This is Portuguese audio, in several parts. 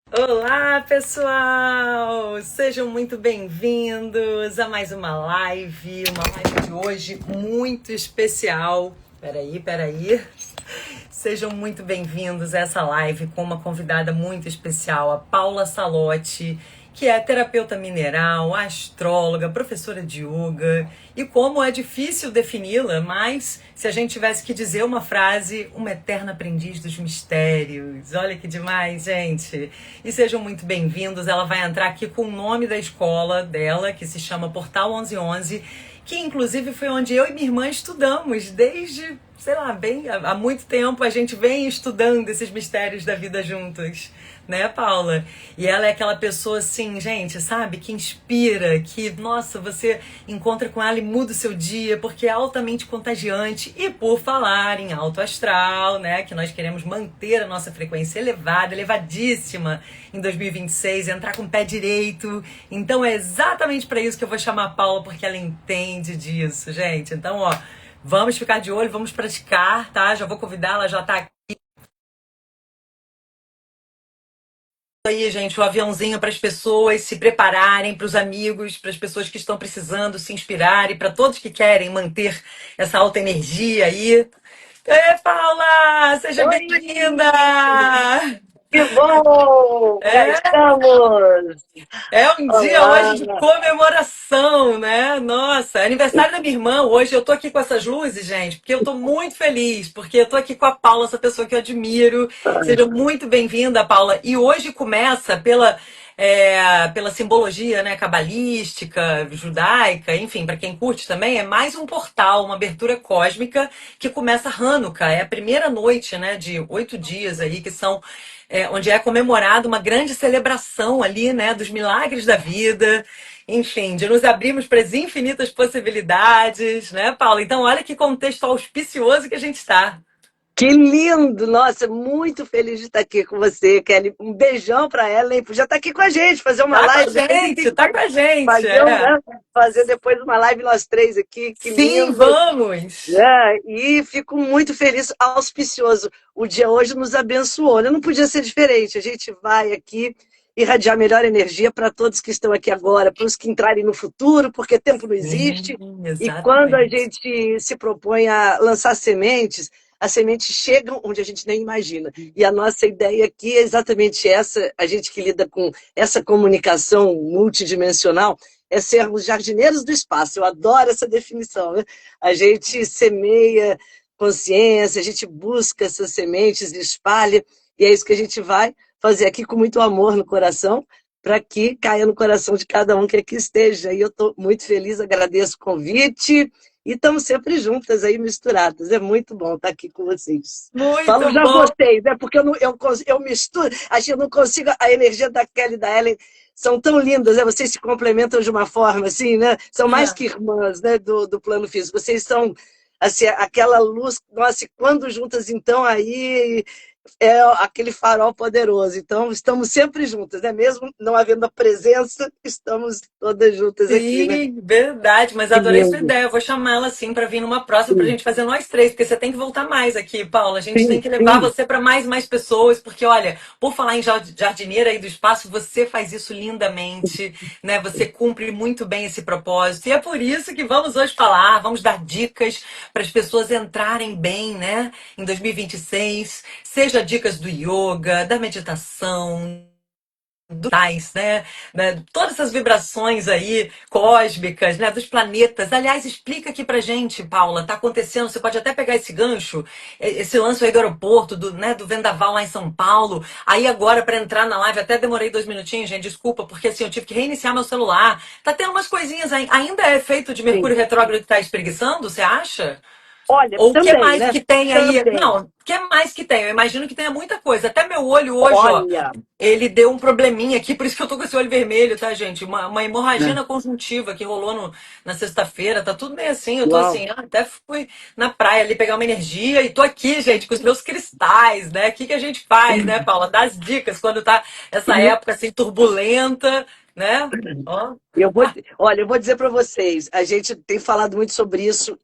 Olá, pessoal! Sejam muito bem-vindos a mais uma live de hoje muito especial. Peraí. Sejam muito bem-vindos a essa live com uma convidada muito especial, a Paula Salotti, que é terapeuta mineral, astróloga, professora de yoga. E como é difícil defini-la, mas se a gente tivesse que dizer uma frase, uma eterna aprendiz dos mistérios. Olha que demais, gente. E sejam muito bem-vindos. Ela vai entrar aqui com o nome da escola dela, que se chama Portal 1111, que inclusive foi onde eu e minha irmã estudamos desde, sei lá, bem há muito tempo. A gente vem estudando esses mistérios da vida juntos, né, Paula? E ela é aquela pessoa assim, gente, sabe, que inspira, que, nossa, você encontra com ela e muda o seu dia, porque é altamente contagiante. E por falar em alto astral, né, que nós queremos manter a nossa frequência elevada, elevadíssima em 2026, entrar com o pé direito. Então é exatamente para isso que eu vou chamar a Paula, porque ela entende disso, gente. Então, ó, vamos ficar de olho, vamos praticar, tá? Já vou convidar, ela já tá aí, gente, o aviãozinho para as pessoas se prepararem, para os amigos, para as pessoas que estão precisando se inspirarem, para todos que querem manter essa alta energia aí. Ê, Paula, seja bem-vinda! Oi, que bom! Cá É, estamos! é um dia Olá! hoje de comemoração, né? Nossa, é aniversário da minha irmã hoje. Eu tô aqui com essas luzes, gente, porque eu tô muito feliz, porque eu tô aqui com a Paula, essa pessoa que eu admiro. Seja muito bem-vinda, Paula. E hoje começa pela simbologia, né, cabalística, judaica, enfim, para quem curte também, é mais um portal, uma abertura cósmica que começa Hanukkah. É a primeira noite, né, de 8 dias aí que são onde é comemorada uma grande celebração ali, né, dos milagres da vida, enfim, de nos abrirmos para as infinitas possibilidades, né, Paula? Então, olha que contexto auspicioso que a gente está. Que lindo! Nossa, muito feliz de estar aqui com você, Kelly. Um beijão para ela, hein? Podia estar aqui com a gente, fazer uma Tá com a live. Depois a gente, gente tá com a gente, fazer, é. né? Fazer depois uma live nós três aqui. Que Sim, lindo! vamos! É, e fico muito feliz, auspicioso. O dia hoje nos abençoou, né? Não podia ser diferente. A gente vai aqui irradiar melhor energia para todos que estão aqui agora, para os que entrarem no futuro, porque tempo não Sim, existe. E quando a exatamente. gente se propõe a lançar sementes, as sementes chegam onde a gente nem imagina. E a nossa ideia aqui é exatamente essa, a gente que lida com essa comunicação multidimensional, é sermos jardineiros do espaço. Eu adoro essa definição, né? A gente semeia consciência, a gente busca essas sementes, espalha, e é isso que a gente vai fazer aqui com muito amor no coração, para que caia no coração de cada um que aqui esteja. E eu estou muito feliz, agradeço o convite, e estamos sempre juntas aí, misturadas. É muito bom estar aqui com vocês. Falo Muito já bom. vocês, né? Porque eu misturo, a gente não consigo, a energia da Kelly e da Ellen são tão lindas, né? Vocês se complementam de uma forma assim, né? São mais que irmãs, né? Do plano físico. Vocês são assim, aquela luz, nossa, e quando juntas, então, aí é aquele farol poderoso. Então, estamos sempre juntas, né? Mesmo não havendo a presença, estamos todas juntas aqui, né? Sim, verdade, mas Que adorei sua lindo. ideia. Eu vou chamá-la assim para vir numa próxima para a Sim, gente fazer nós três, porque você tem que voltar mais aqui, Paula. A gente tem sim, que levar sim. você para mais pessoas, porque olha, por falar em jardineira aí do espaço, você faz isso lindamente, né? Você cumpre muito bem esse propósito. E é por isso que vamos hoje falar, vamos dar dicas para as pessoas entrarem bem, né? Em 2026, seja dicas do yoga, da meditação, do tais, né? Todas essas vibrações aí cósmicas, né? Dos planetas. Aliás, explica aqui pra gente, Paula, tá acontecendo, você pode até pegar esse gancho, esse lance aí do aeroporto, do Vendaval lá em São Paulo. Aí agora, pra entrar na live, até demorei 2 minutinhos, gente, desculpa, porque assim, eu tive que reiniciar meu celular. Tá tendo umas coisinhas aí. Ainda é efeito de Sim. Mercúrio retrógrado que tá espreguiçando, você acha? Olha, Ou o que também, mais né? que tem aí? Também. Não, o que mais que tem? Eu imagino que tenha muita coisa. Até meu olho hoje, ó, Olha, ele deu um probleminha aqui, por isso que eu tô com esse olho vermelho, tá, gente? Uma hemorragia né? na conjuntiva que rolou na sexta-feira. Tá tudo meio assim. Eu tô Uau. assim, até fui na praia ali pegar uma energia e tô aqui, gente, com os meus cristais, né? O que que a gente faz, né, Paula? Dá as dicas quando tá essa época assim turbulenta, né? Ó. Olha, eu vou dizer para vocês, a gente tem falado muito sobre isso.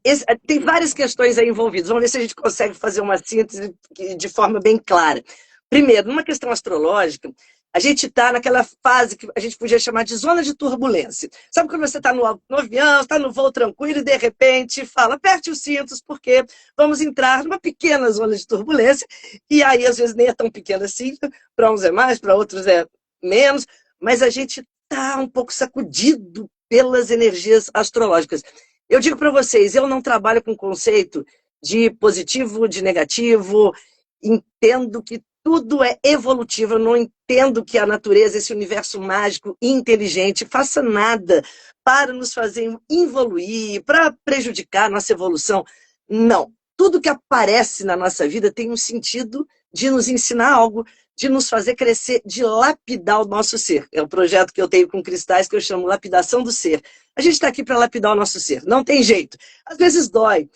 Tem várias questões aí envolvidas. Vamos ver se a gente consegue fazer uma síntese de forma bem clara. Primeiro, numa questão astrológica, A gente está naquela fase que a gente podia chamar de zona de turbulência. Sabe quando você está no avião, está no voo tranquilo e de repente fala, aperte os cintos, porque vamos entrar numa pequena zona de turbulência, e aí às vezes nem é tão pequena assim, para uns é mais, para outros é menos, mas a gente está um pouco sacudido pelas energias astrológicas. Eu digo para vocês, eu não trabalho com conceito de positivo, de negativo, entendo que tudo é evolutivo, eu não entendo que a natureza, esse universo mágico e inteligente, faça nada para nos fazer evoluir, para prejudicar a nossa evolução. Não. Tudo que aparece na nossa vida tem um sentido de nos ensinar algo, de nos fazer crescer, de lapidar o nosso ser. É um projeto que eu tenho com cristais que eu chamo Lapidação do Ser. A gente está aqui para lapidar o nosso ser, não tem jeito. Às vezes dói.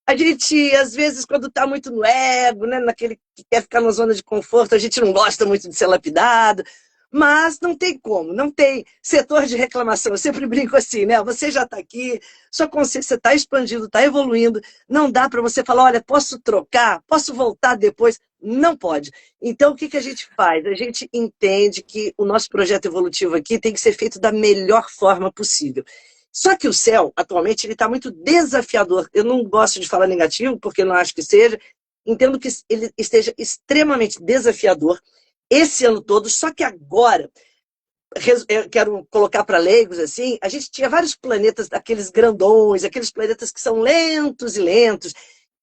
A gente, às vezes, quando está muito no ego, né, naquele que quer ficar na zona de conforto, a gente não gosta muito de ser lapidado, mas não tem como, não tem setor de reclamação. Eu sempre brinco assim, né? Você já está aqui, sua consciência está expandindo, está evoluindo, não dá para você falar, olha, posso trocar, posso voltar depois. Não pode. Então, o que a gente faz? A gente entende que o nosso projeto evolutivo aqui tem que ser feito da melhor forma possível. Só que o céu, atualmente, ele está muito desafiador. Eu não gosto de falar negativo, porque eu não acho que seja. Entendo que ele esteja extremamente desafiador esse ano todo, só que agora, eu quero colocar para leigos, assim, a gente tinha vários planetas, aqueles grandões, aqueles planetas que são lentos e lentos,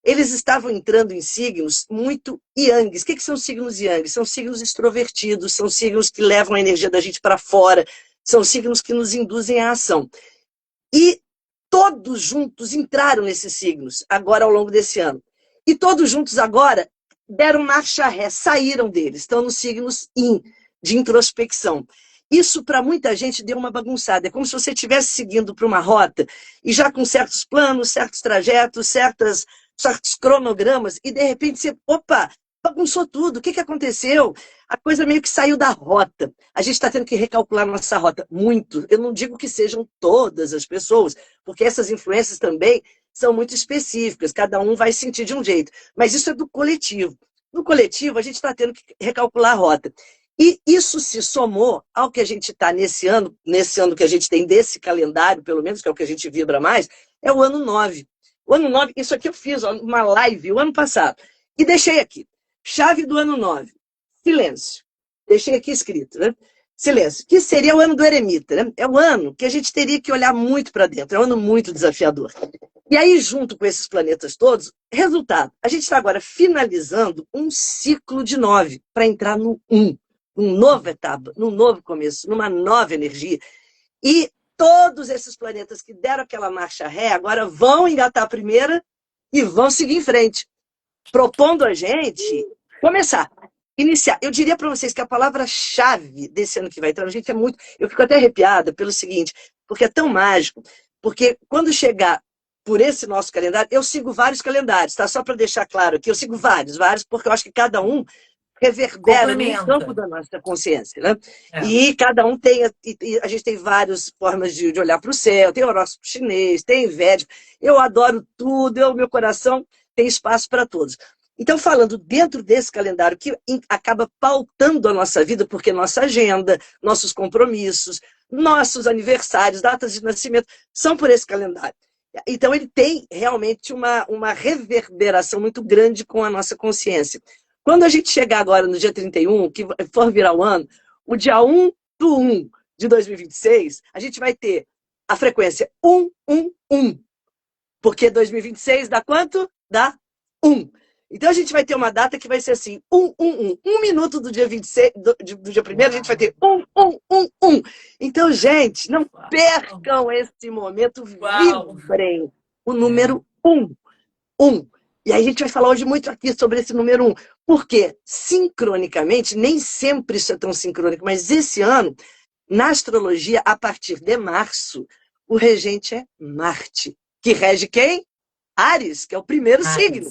eles estavam entrando em signos muito yangues. O que são signos yangues? São signos extrovertidos, são signos que levam a energia da gente para fora, são signos que nos induzem à ação. E todos juntos entraram nesses signos, agora ao longo desse ano. E todos juntos agora deram marcha ré, saíram deles, estão nos signos yin, de introspecção. Isso, para muita gente, deu uma bagunçada. É como se você estivesse seguindo para uma rota e já com certos planos, certos trajetos, certos cronogramas, e de repente você, opa, bagunçou tudo. O que aconteceu? A coisa meio que saiu da rota. A gente está tendo que recalcular nossa rota muito. Eu não digo que sejam todas as pessoas, porque essas influências também são muito específicas, cada um vai sentir de um jeito. Mas isso é do coletivo. No coletivo, a gente está tendo que recalcular a rota. E isso se somou ao que a gente está nesse ano que a gente tem desse calendário, pelo menos, que é o que a gente vibra mais, é o ano 9. O ano 9, isso aqui eu fiz uma live o ano passado, e deixei aqui. Chave do ano 9, silêncio. Deixei aqui escrito, né? Silêncio, que seria o ano do eremita, né? É o ano que a gente teria que olhar muito para dentro, é um ano muito desafiador. E aí, junto com esses planetas todos, resultado, a gente está agora finalizando um ciclo de 9 para entrar no 1, numa nova etapa, num novo começo, numa nova energia. E todos esses planetas que deram aquela marcha ré agora vão engatar a primeira e vão seguir em frente, propondo a gente começar, iniciar. Eu diria para vocês que a palavra-chave desse ano que vai entrar, gente, é muito... Eu fico até arrepiada pelo seguinte, porque é tão mágico, porque quando chegar por esse nosso calendário, eu sigo vários calendários, tá? Só para deixar claro aqui, eu sigo vários, porque eu acho que cada um reverbera no campo da nossa consciência, né? É. E cada um tem, a gente tem várias formas de olhar para o céu, tem horóscopo chinês, tem védico, eu adoro tudo, meu coração tem espaço para todos. Então, falando dentro desse calendário que acaba pautando a nossa vida, porque nossa agenda, nossos compromissos, nossos aniversários, datas de nascimento, são por esse calendário. Então, ele tem realmente uma reverberação muito grande com a nossa consciência. Quando a gente chegar agora no dia 31, que for virar o ano, o dia 1/1 de 2026, a gente vai ter a frequência 111. Porque 2026 dá quanto? Dá 1. Então a gente vai ter uma data que vai ser assim, 111. 1 minuto do dia 26, do dia 1º, a gente vai ter 1111. Então, gente, não percam esse momento, vibrem o número 1. E aí a gente vai falar hoje muito aqui sobre esse número 1. Porque, sincronicamente, nem sempre isso é tão sincrônico, mas esse ano, na astrologia, a partir de março, o regente é Marte, que rege quem? Áries, que é o primeiro signo.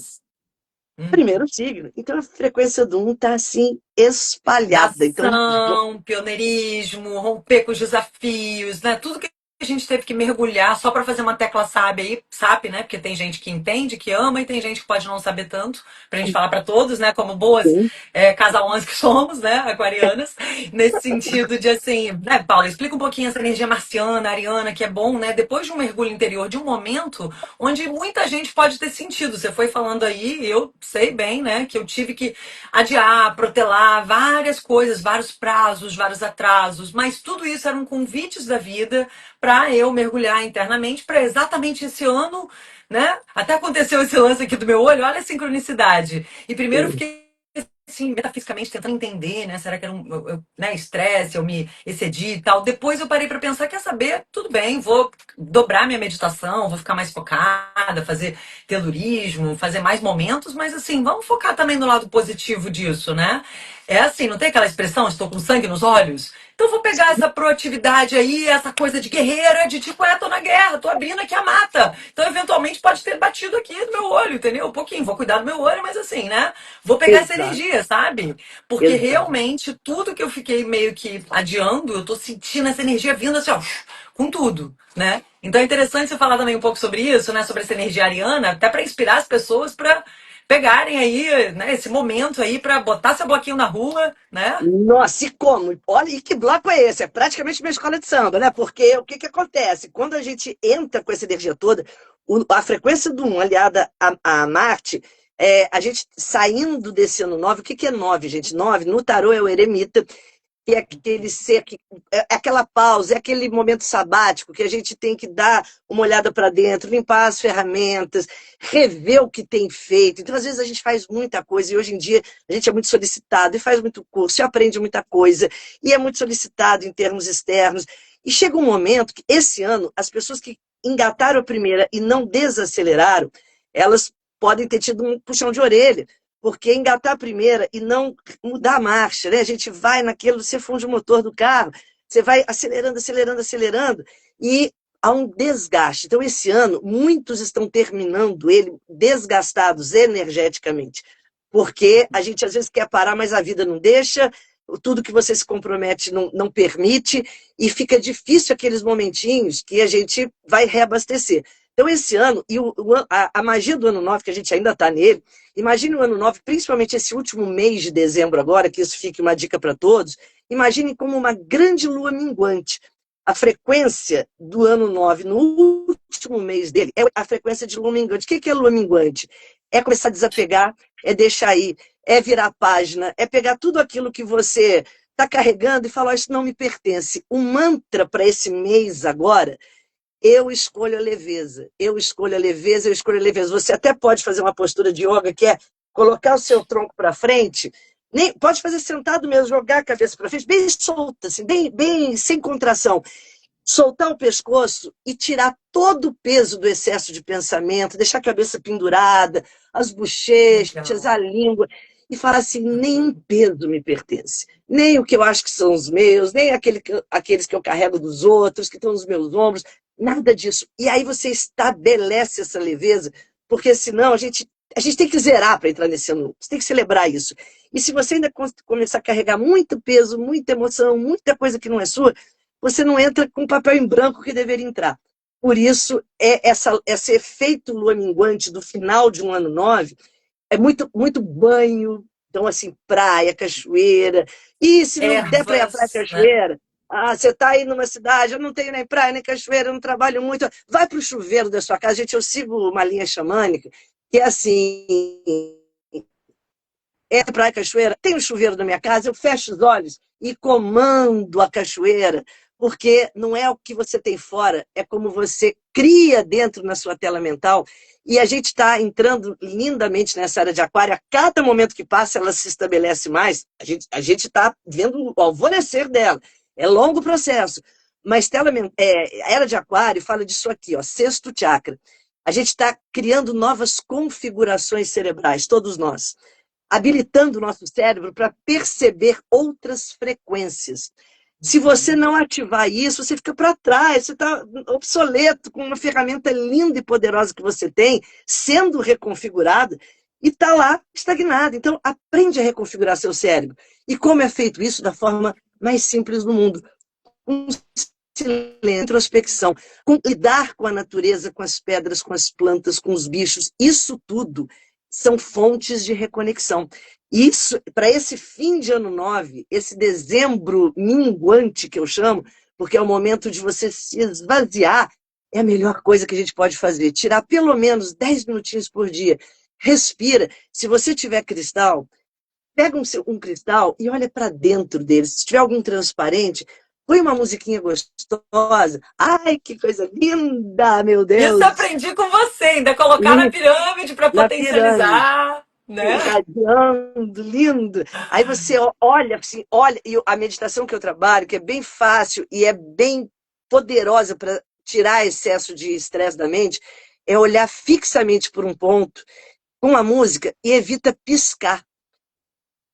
Primeiro signo. Então a frequência do 1 está assim, espalhada. Ação, pioneirismo, romper com os desafios, né? Tudo que a gente teve que mergulhar só para fazer uma tecla SAP aí, SAP, né? Porque tem gente que entende, que ama, e tem gente que pode não saber tanto, pra gente falar para todos, né? Como boas Sim. casalãs que somos, né? Aquarianas, nesse sentido de assim, né, Paula, explica um pouquinho essa energia marciana, ariana, que é bom, né? Depois de um mergulho interior, de um momento onde muita gente pode ter sentido. Você foi falando aí, eu sei bem, né? Que eu tive que adiar, protelar várias coisas, vários prazos, vários atrasos, mas tudo isso eram convites da vida para eu mergulhar internamente para exatamente esse ano, né? Até aconteceu esse lance aqui do meu olho, olha a sincronicidade. E primeiro eu Sim. fiquei assim, metafisicamente tentando entender, né? Será que era né, estresse, eu me excedi e tal. Depois eu parei para pensar, quer saber? Tudo bem, vou dobrar minha meditação, vou ficar mais focada, fazer telurismo, fazer mais momentos, mas assim, vamos focar também no lado positivo disso, né? É assim, não tem aquela expressão, estou com sangue nos olhos? Então vou pegar essa proatividade aí, essa coisa de guerreira, de tipo, tô na guerra, tô abrindo aqui a mata. Então, eventualmente, pode ter batido aqui no meu olho, entendeu? Um pouquinho, vou cuidar do meu olho, mas assim, né? Vou pegar essa Exato, energia, sabe? Porque exato. realmente, tudo que eu fiquei meio que adiando, eu tô sentindo essa energia vindo assim, ó, com tudo, né? Então é interessante você falar também um pouco sobre isso, né? Sobre essa energia ariana, até para inspirar as pessoas para pegarem aí, né, esse momento aí para botar seu bloquinho na rua, né? Nossa, e como? Olha, e que bloco é esse? É praticamente minha escola de samba, né? Porque o que que acontece? Quando a gente entra com essa energia toda, a frequência do 1 aliada a Marte, a gente saindo desse ano 9, o que que é 9, gente? 9 no tarô é o eremita, que é aquele ser que é aquela pausa, é aquele momento sabático que a gente tem que dar uma olhada para dentro, limpar as ferramentas, rever o que tem feito. Então, às vezes, a gente faz muita coisa e hoje em dia a gente é muito solicitado e faz muito curso, e aprende muita coisa, e é muito solicitado em termos externos. E chega um momento que, esse ano, as pessoas que engataram a primeira e não desaceleraram, elas podem ter tido um puxão de orelha, porque engatar a primeira e não mudar a marcha, né? A gente vai naquilo, você funde o motor do carro, você vai acelerando, acelerando, acelerando, e há um desgaste. Então, esse ano, muitos estão terminando ele desgastados energeticamente, porque a gente às vezes quer parar, mas a vida não deixa, tudo que você se compromete não permite, e fica difícil aqueles momentinhos que a gente vai reabastecer. Então, esse ano, e a magia do ano 9, que a gente ainda está nele, imagine o ano 9, principalmente esse último mês de dezembro agora, que isso fique uma dica para todos, imagine como uma grande lua minguante. A frequência do ano 9 no último mês dele é a frequência de lua minguante. O que é lua minguante? É começar a desapegar, é deixar ir, é virar a página, é pegar tudo aquilo que você está carregando e falar, isso não me pertence. O mantra para esse mês agora: eu escolho a leveza, eu escolho a leveza, eu escolho a leveza. Você até pode fazer uma postura de yoga que é colocar o seu tronco para frente, nem, pode fazer sentado mesmo, jogar a cabeça para frente, bem solta, assim, bem sem contração. Soltar o pescoço e tirar todo o peso do excesso de pensamento, deixar a cabeça pendurada, as bochechas, Legal. a língua, e falar assim: nenhum peso me pertence. Nem o que eu acho que são os meus, nem aqueles que eu carrego dos outros, que estão nos meus ombros, nada disso. E aí você estabelece essa leveza, porque senão a gente tem que zerar para entrar nesse ano. Você tem que celebrar isso. E se você ainda começar a carregar muito peso, muita emoção, muita coisa que não é sua, você não entra com papel em branco que deveria entrar. Por isso, esse efeito lua minguante do final de um ano 9 é muito, muito banho, então, assim, praia, cachoeira. E se não der para ir à praia, Ervas, né? cachoeira, você está aí numa cidade, eu não tenho nem praia, nem cachoeira, eu não trabalho muito, vai para o chuveiro da sua casa. Gente, eu sigo uma linha xamânica que é assim: praia, cachoeira, tem um chuveiro na minha casa, eu fecho os olhos e comando a cachoeira, porque não é o que você tem fora, é como você cria dentro na sua tela mental. E a gente está entrando lindamente nessa área de aquário. A cada momento que passa, ela se estabelece mais. A gente está vendo o alvorecer dela. É longo processo. Mas era de aquário fala disso aqui, ó, sexto chakra. A gente está criando novas configurações cerebrais, todos nós, habilitando o nosso cérebro para perceber outras frequências. Se você Uhum. não ativar isso, você fica para trás, você está obsoleto com uma ferramenta linda e poderosa que você tem, sendo reconfigurada, e está lá estagnada. Então, aprende a reconfigurar seu cérebro. E como é feito isso da forma mais simples do mundo? Um silêncio, introspecção, com lidar com a natureza, com as pedras, com as plantas, com os bichos, isso tudo são fontes de reconexão. Isso, para esse fim de ano 9, esse dezembro minguante que eu chamo, porque é o momento de você se esvaziar, é a melhor coisa que a gente pode fazer. Tirar pelo menos 10 minutinhos por dia. Respira. Se você tiver cristal, pega um cristal e olha para dentro dele. Se tiver algum transparente, põe uma musiquinha gostosa. Ai, que coisa linda, meu Isso eu Deus! aprendi com você, ainda colocar na pirâmide para Na pirâmide, potencializar, né? irradiando, lindo. Aí você olha, assim, olha, e a meditação que eu trabalho, que é bem fácil e é bem poderosa para tirar excesso de estresse da mente, é olhar fixamente por um ponto com a música e evita piscar.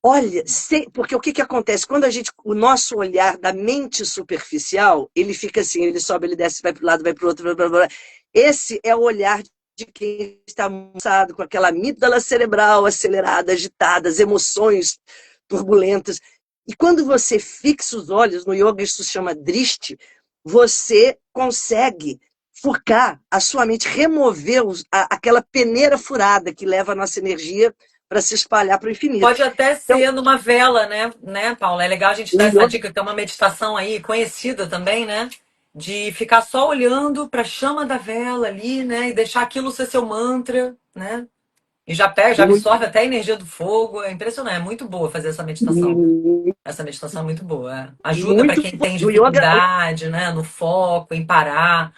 Olha, porque o que acontece? Quando o nosso olhar da mente superficial, ele fica assim, ele sobe, ele desce, vai para o lado, vai para o outro, blá, blá, blá. Esse é o olhar de quem está almoçado com aquela amígdala cerebral acelerada, agitada, as emoções turbulentas. E quando você fixa os olhos, no yoga isso se chama drishti, você consegue focar a sua mente, remover aquela peneira furada que leva a nossa energia para se espalhar para o infinito. Pode até Então, ser numa vela, né, Paula? É legal a gente dar o essa yoga, dica, que é uma meditação aí conhecida também, né? De ficar só olhando para a chama da vela ali, né? E deixar aquilo ser seu mantra, né? E já pega, já absorve até a energia do fogo. É impressionante, é muito boa fazer essa meditação. Essa meditação é muito boa. Ajuda para muito quem tem no yoga, dificuldade, né? No foco, em parar.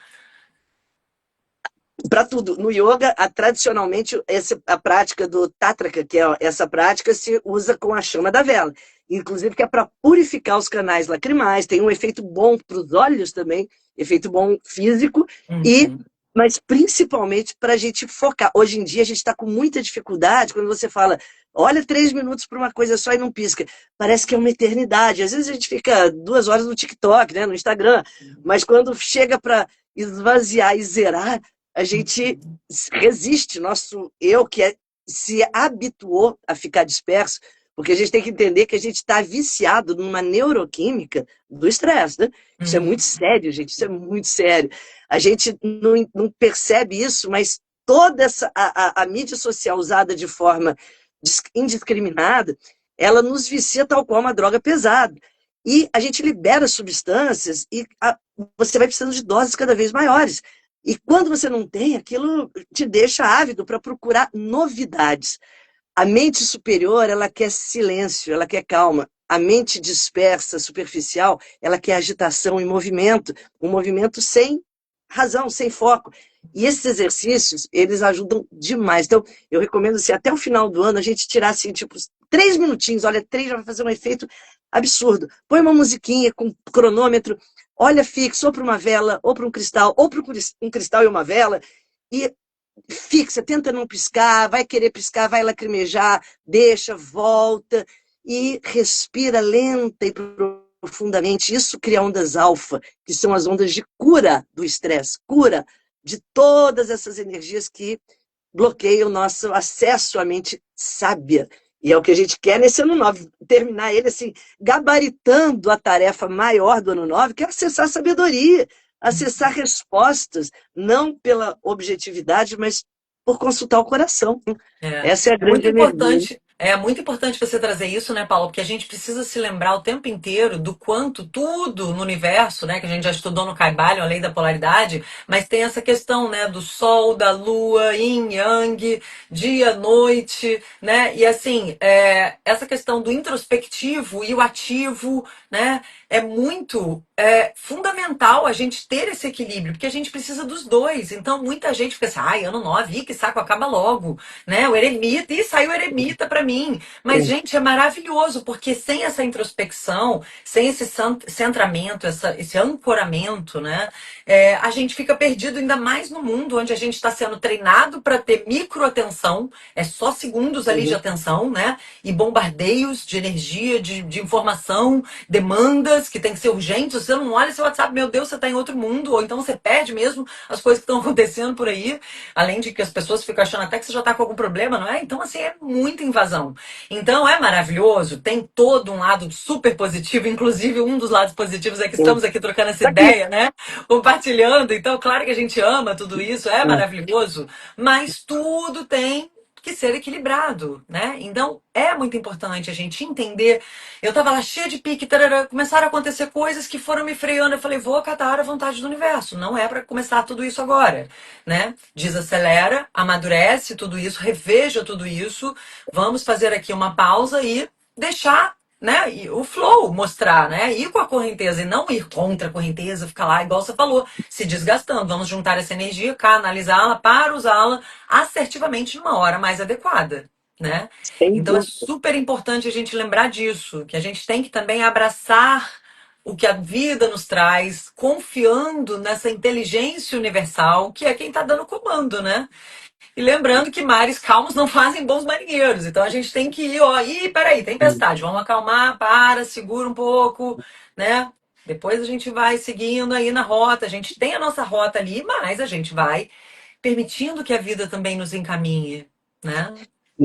para tudo. No yoga, tradicionalmente, a prática do Tatraka, que é essa prática, se usa com a chama da vela. Inclusive, que é para purificar os canais lacrimais, tem um efeito bom para os olhos também, efeito bom físico, Uhum. mas principalmente para a gente focar. Hoje em dia, a gente está com muita dificuldade quando você fala, olha 3 minutos para uma coisa só e não pisca. Parece que é uma eternidade. Às vezes a gente fica 2 horas no TikTok, né, no Instagram, mas quando chega para esvaziar e zerar, a gente resiste, nosso eu se habituou a ficar disperso, porque a gente tem que entender que a gente está viciado numa neuroquímica do estresse, né? Isso é muito sério, gente, isso é muito sério. A gente não percebe isso, mas toda a mídia social usada de forma indiscriminada, ela nos vicia tal qual uma droga pesada. E a gente libera substâncias e você vai precisando de doses cada vez maiores. E quando você não tem, aquilo te deixa ávido para procurar novidades. A mente superior, ela quer silêncio, ela quer calma. A mente dispersa, superficial, ela quer agitação e movimento, um movimento sem razão, sem foco. E esses exercícios, eles ajudam demais. Então, eu recomendo, assim, até o final do ano, a gente tirar, assim, tipo, 3 minutinhos, olha, 3 já vai fazer um efeito absurdo. Põe uma musiquinha com cronômetro, olha fixo, ou para uma vela, ou para um cristal, ou para um cristal e uma vela, e fixa, tenta não piscar, vai querer piscar, vai lacrimejar, deixa, volta, e respira lenta e profundamente. Isso cria ondas alfa, que são as ondas de cura do estresse, cura de todas essas energias que bloqueiam o nosso acesso à mente sábia. E é o que a gente quer nesse ano 9, terminar ele assim, gabaritando a tarefa maior do ano 9, que é acessar a sabedoria, acessar respostas, não pela objetividade, mas por consultar o coração. É, Essa é a é muito grande energia. importante, é muito importante você trazer isso, né, Paulo? Porque a gente precisa se lembrar o tempo inteiro do quanto tudo no universo, né, que a gente já estudou no Kybalion, a lei da polaridade, mas tem essa questão, né, do sol, da lua, yin, yang, dia, noite, né? E assim, essa questão do introspectivo e o ativo, né, é muito fundamental a gente ter esse equilíbrio, porque a gente precisa dos dois. Então, muita gente fica assim, ai, ano 9, que saco, acaba logo, né? O eremita, e saiu eremita para mim. Mas, gente, é maravilhoso, porque sem essa introspecção, sem esse centramento, esse ancoramento, né? A gente fica perdido ainda mais no mundo onde a gente está sendo treinado para ter microatenção, é só segundos ali de atenção, né? E bombardeios de energia, de informação, demandas, coisas que tem que ser urgentes, você não olha seu WhatsApp, meu Deus, você está em outro mundo, ou então você perde mesmo as coisas que estão acontecendo por aí, além de que as pessoas ficam achando até que você já está com algum problema, não é? Então, assim, é muita invasão. Então, é maravilhoso, tem todo um lado super positivo, inclusive um dos lados positivos é que estamos aqui trocando essa Tá aqui. ideia, né? Compartilhando. Então, claro que a gente ama tudo isso, é maravilhoso, mas tudo tem que ser equilibrado, né? Então é muito importante a gente entender. Eu tava lá cheia de pique, tarará, começaram a acontecer coisas que foram me freando. Eu falei, vou acatar a vontade do universo. Não é para começar tudo isso agora, né? Desacelera, amadurece tudo isso, reveja tudo isso. Vamos fazer aqui uma pausa e deixar, né, e o flow mostrar, né, ir com a correnteza e não ir contra a correnteza, ficar lá, igual você falou, se desgastando. Vamos juntar essa energia, canalizá-la para usá-la assertivamente numa hora mais adequada, né? Sem Então é dúvida. super importante a gente lembrar disso, que a gente tem que também abraçar o que a vida nos traz, confiando nessa inteligência universal, que é quem está dando comando, né? E lembrando que mares calmos não fazem bons marinheiros. Então a gente tem que ir, ó, ih, peraí, tempestade, vamos acalmar, para, segura um pouco, né? Depois a gente vai seguindo aí na rota. A gente tem a nossa rota ali, mas a gente vai permitindo que a vida também nos encaminhe, né?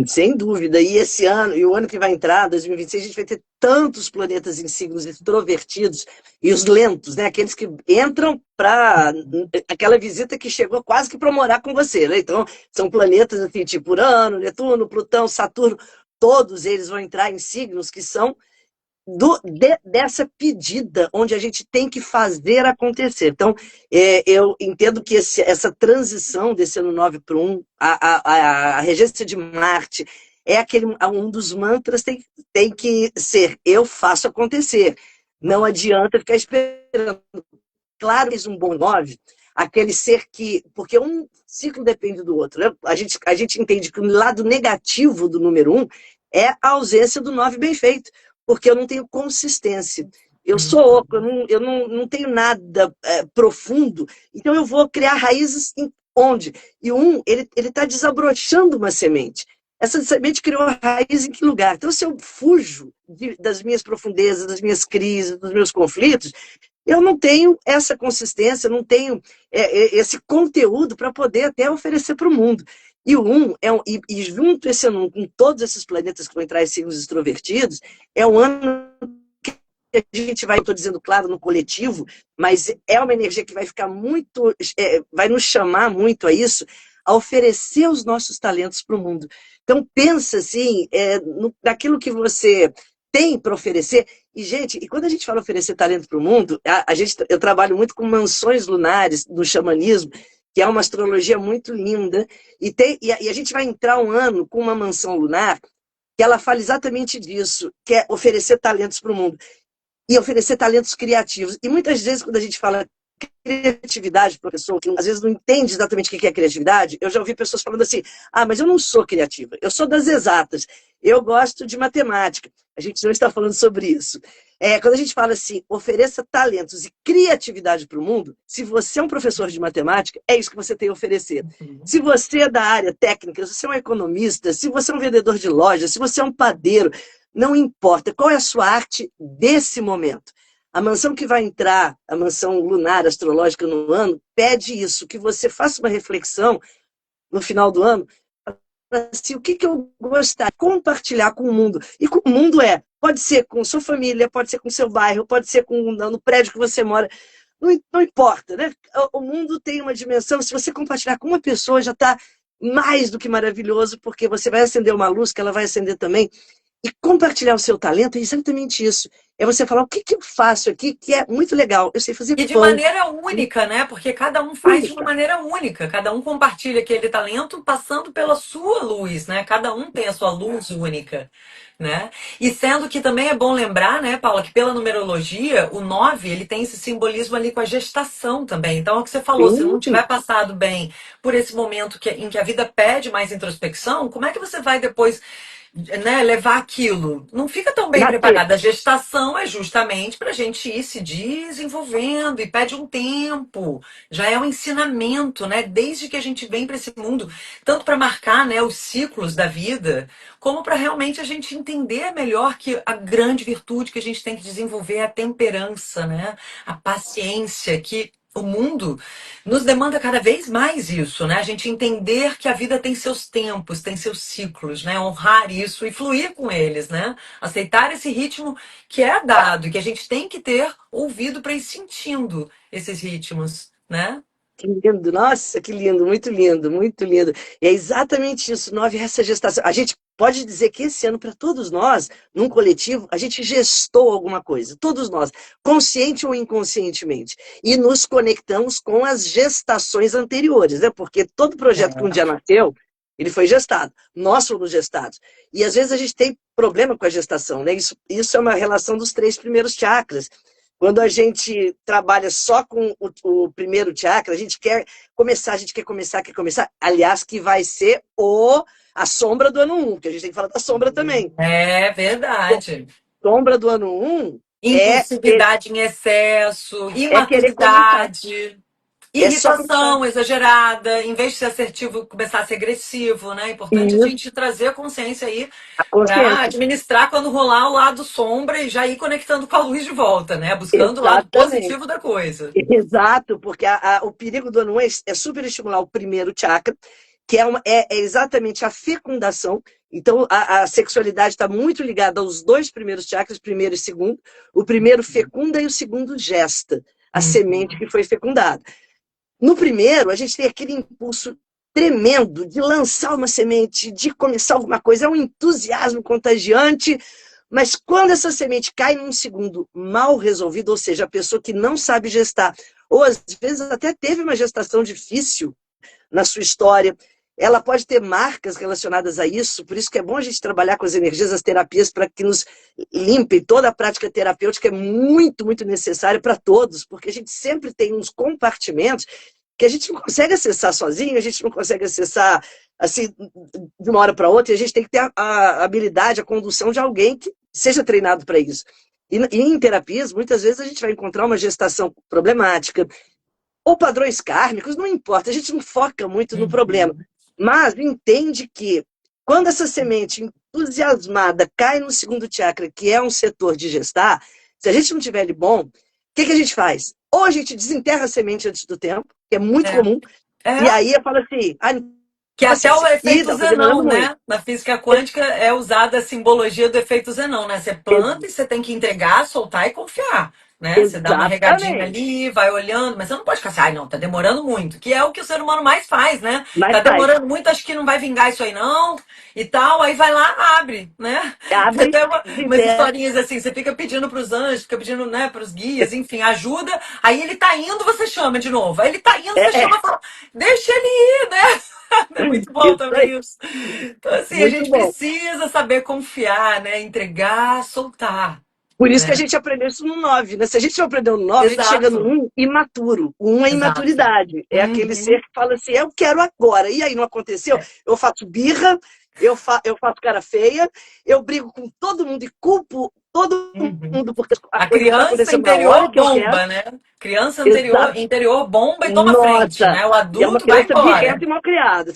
Sem dúvida. E esse ano, e o ano que vai entrar, 2026, a gente vai ter tantos planetas em signos extrovertidos e os lentos, né? Aqueles que entram para aquela visita que chegou quase que para morar com você, né? Então, são planetas assim, tipo Urano, Netuno, Plutão, Saturno, todos eles vão entrar em signos que são dessa pedida, onde a gente tem que fazer acontecer. Então, eu entendo que essa transição desse ano 9 para o 1, a regência de Marte, é um dos mantras tem que ser, eu faço acontecer. Não adianta ficar esperando. Claro, que um bom 9, aquele ser que. Porque um ciclo depende do outro. Né? A gente entende que o lado negativo do número 1 é a ausência do 9 bem feito, porque eu não tenho consistência. Eu sou oco, eu não tenho nada profundo, então eu vou criar raízes onde? E o 1, ele está desabrochando uma semente. Essa semente criou a raiz em que lugar? Então, se eu fujo das minhas profundezas, das minhas crises, dos meus conflitos, eu não tenho essa consistência, não tenho esse conteúdo para poder até oferecer para o mundo. E o 1, e junto esse ano, com todos esses planetas que vão entrar em signos extrovertidos, é um ano que a gente vai, estou dizendo claro, no coletivo, mas é uma energia que vai ficar muito, vai nos chamar muito a isso, a oferecer os nossos talentos para o mundo. Então, pensa assim, naquilo que você tem para oferecer. E, gente, quando a gente fala oferecer talento para o mundo, eu trabalho muito com mansões lunares no xamanismo, que é uma astrologia muito linda, e a gente vai entrar um ano com uma mansão lunar que ela fala exatamente disso, que é oferecer talentos para o mundo e oferecer talentos criativos. E muitas vezes, quando a gente fala criatividade, professor, que às vezes não entende exatamente o que é criatividade, eu já ouvi pessoas falando assim, mas eu não sou criativa, eu sou das exatas, eu gosto de matemática. A gente não está falando sobre isso. Quando a gente fala assim, ofereça talentos e criatividade para o mundo, se você é um professor de matemática, é isso que você tem a oferecer. Se você é da área técnica, se você é um economista, se você é um vendedor de loja, se você é um padeiro, não importa qual é a sua arte desse momento. A mansão que vai entrar, a mansão lunar astrológica no ano, pede isso, que você faça uma reflexão no final do ano, assim, o que eu gostaria de compartilhar com o mundo. E com o mundo pode ser com sua família, pode ser com seu bairro, pode ser no prédio que você mora, não importa, né? O mundo tem uma dimensão, se você compartilhar com uma pessoa, já está mais do que maravilhoso, porque você vai acender uma luz que ela vai acender também. E compartilhar o seu talento é exatamente isso. É você falar o que eu faço aqui, que é muito legal. Eu sei fazer E de pão. maneira única, né? Porque cada um faz de uma Única. maneira única. Cada um compartilha aquele talento passando pela sua luz, né? Cada um tem a sua luz única, né? E sendo que também é bom lembrar, né, Paula, que pela numerologia, o 9 ele tem esse simbolismo ali com a gestação também. Então, é o que você falou, se não Sim. tiver passado bem por esse momento em que a vida pede mais introspecção, como é que você vai depois né, levar aquilo. Não fica tão bem Nascer. preparada. A gestação é justamente para a gente ir se desenvolvendo e pede um tempo. Já é um ensinamento, né? Desde que a gente vem para esse mundo, tanto para marcar, né, os ciclos da vida, como para realmente a gente entender melhor que a grande virtude que a gente tem que desenvolver é a temperança, né? A paciência que o mundo nos demanda cada vez mais isso, né? A gente entender que a vida tem seus tempos, tem seus ciclos, né? Honrar isso e fluir com eles, né? Aceitar esse ritmo que é dado e que a gente tem que ter ouvido para ir sentindo esses ritmos, né? Que lindo, nossa, que lindo, muito lindo, muito lindo. E é exatamente isso, 9, essa gestação. A gente pode dizer que esse ano, para todos nós, num coletivo, a gente gestou alguma coisa, todos nós, consciente ou inconscientemente. E nos conectamos com as gestações anteriores, né? Porque todo projeto que um dia nasceu, ele foi gestado. Nós fomos gestados. E às vezes a gente tem problema com a gestação, né? Isso é uma relação dos 3 primeiros chakras. Quando a gente trabalha só com o primeiro chakra, a gente quer começar, quer começar. Aliás, que vai ser a sombra do ano 1, que a gente tem que falar da sombra também. É verdade. Sombra do ano 1 Impulsividade em excesso, é querer começar. imaturidade. É só começar. Irritação exagerada, em vez de ser assertivo, começar a ser agressivo, né? É importante a Isso, gente trazer a consciência aí a para consciência. administrar quando rolar o lado sombra e já ir conectando com a luz de volta, né? Buscando o lado Exatamente. positivo da coisa. Exato, porque o perigo do ano 1 é super estimular o primeiro chakra, que é exatamente a fecundação. Então, a sexualidade está muito ligada aos 2 primeiros chakras, primeiro e segundo. O primeiro fecunda e o segundo gesta, a semente Uhum. que foi fecundada. No primeiro, a gente tem aquele impulso tremendo de lançar uma semente, de começar alguma coisa, é um entusiasmo contagiante, mas quando essa semente cai num segundo mal resolvido, ou seja, a pessoa que não sabe gestar, ou às vezes até teve uma gestação difícil na sua história, ela pode ter marcas relacionadas a isso, por isso que é bom a gente trabalhar com as energias, as terapias, para que nos limpem. Toda a prática terapêutica é muito, muito necessária para todos, porque a gente sempre tem uns compartimentos que a gente não consegue acessar sozinho, a gente não consegue acessar assim de uma hora para outra, e a gente tem que ter a habilidade, a condução de alguém que seja treinado para isso. E em terapias, muitas vezes a gente vai encontrar uma gestação problemática, ou padrões kármicos, não importa, a gente não foca muito no problema, Uhum. mas entende que quando essa semente entusiasmada cai no segundo chakra, que é um setor de gestar, se a gente não tiver ele bom, o que a gente faz? Ou a gente desenterra a semente antes do tempo, que é muito É. comum, e É. aí eu falo assim, ah, não Que tem é até o paciência, ih, efeito não, tá Zenão, demorando muito. né? Na física quântica é usada a simbologia do efeito Zenão, né? Você planta e você tem que entregar, soltar e confiar, né? Você dá uma regadinha Exatamente, ali, vai olhando, mas você não pode ficar assim, ai não, tá demorando muito, que é o que o ser humano mais faz, né? mas Tá faz, demorando muito, acho que não vai vingar isso aí não, e tal, aí vai lá, abre, né? Tem abre, até umas desenterra, historinhas assim, você fica pedindo pros anjos, fica pedindo, né, pros guias, enfim, ajuda, aí ele tá indo, você chama de novo, aí ele tá indo, você é, chama e fala, deixa ele ir, né? É muito bom isso aí, também isso. Então, assim, a muito gente bom. precisa saber confiar, né? Entregar, soltar, Por isso que a né? gente aprendeu isso no 9, né? Se a gente não aprendeu no 9, a gente chega no Exato, 1 imaturo. O 1 é exato. imaturidade. É aquele ser Uhum. que fala assim, eu quero agora. E aí não aconteceu? É. Eu faço birra, eu faço cara feia, eu brigo com todo mundo e culpo todo Uhum. mundo porque a A coisa não está criança acontecendo na hora interior que eu quero. bomba, né? Criança Exato. interior bomba e toma frente, Nossa! né? O E é uma adulto vai criança birrenta embora. e mal criada.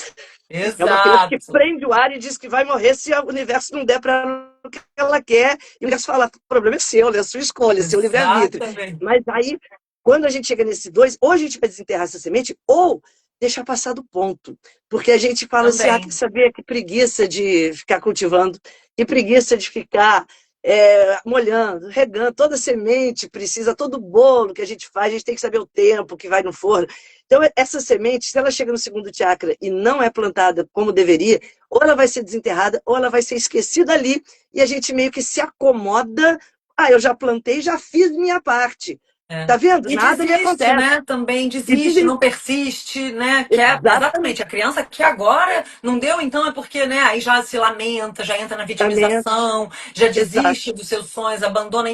É uma criança que Exato, prende o ar e diz que vai morrer se o universo não der para ela o que ela quer. E o universo fala: o problema é seu, é a sua escolha, é seu livre-arbítrio. exatamente. Mas aí, quando a gente chega nesse 2, ou a gente vai desenterrar essa semente, ou deixar passar do ponto. Porque a gente fala assim: ah, quer Também. saber? Que preguiça de ficar cultivando, que preguiça de ficar molhando, regando. Toda semente precisa, todo bolo que a gente tem que saber o tempo que vai no forno. Então, essa semente, se ela chega no segundo chakra e não é plantada como deveria, ou ela vai ser desenterrada, ou ela vai ser esquecida ali, e a gente meio que se acomoda. Ah, eu já plantei, já fiz minha parte. É. Tá vendo? E Nada me desiste, acontece. né? Também E desiste, desiste. não persiste, né? Quer Exatamente. exatamente a criança que agora não deu, então é porque, né? Aí já se lamenta, já entra na vitimização, já Exato. desiste dos seus sonhos, abandona,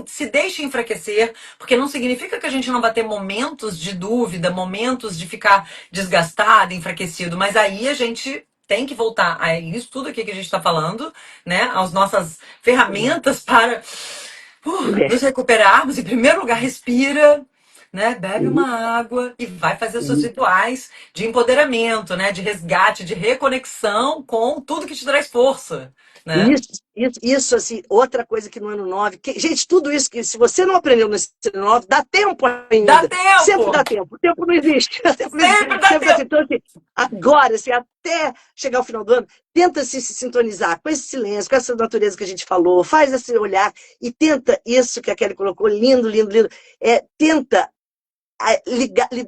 se deixa enfraquecer, porque não significa que a gente não vai ter momentos de dúvida, momentos de ficar desgastado, enfraquecido, mas aí a gente tem que voltar a isso tudo aqui que a gente está falando, né? Às nossas ferramentas para nos recuperarmos. Em primeiro lugar, respira, né? Bebe uma água e vai fazer os seus rituais de empoderamento, né? De resgate, de reconexão com tudo que te traz força, né? Isso, assim, outra coisa que no ano 9, gente, tudo isso que se você não aprendeu nesse ano 9, dá tempo Dá ainda. Sempre tempo! dá tempo. O tempo não existe. O tempo não existe. Sempre dá Sempre dá tempo. tempo! Então, assim, agora, assim, até chegar ao final do ano, tenta se sintonizar com esse silêncio, com essa natureza que a gente falou, faz esse olhar e tenta isso que a Kelly colocou, lindo, lindo, lindo. Tenta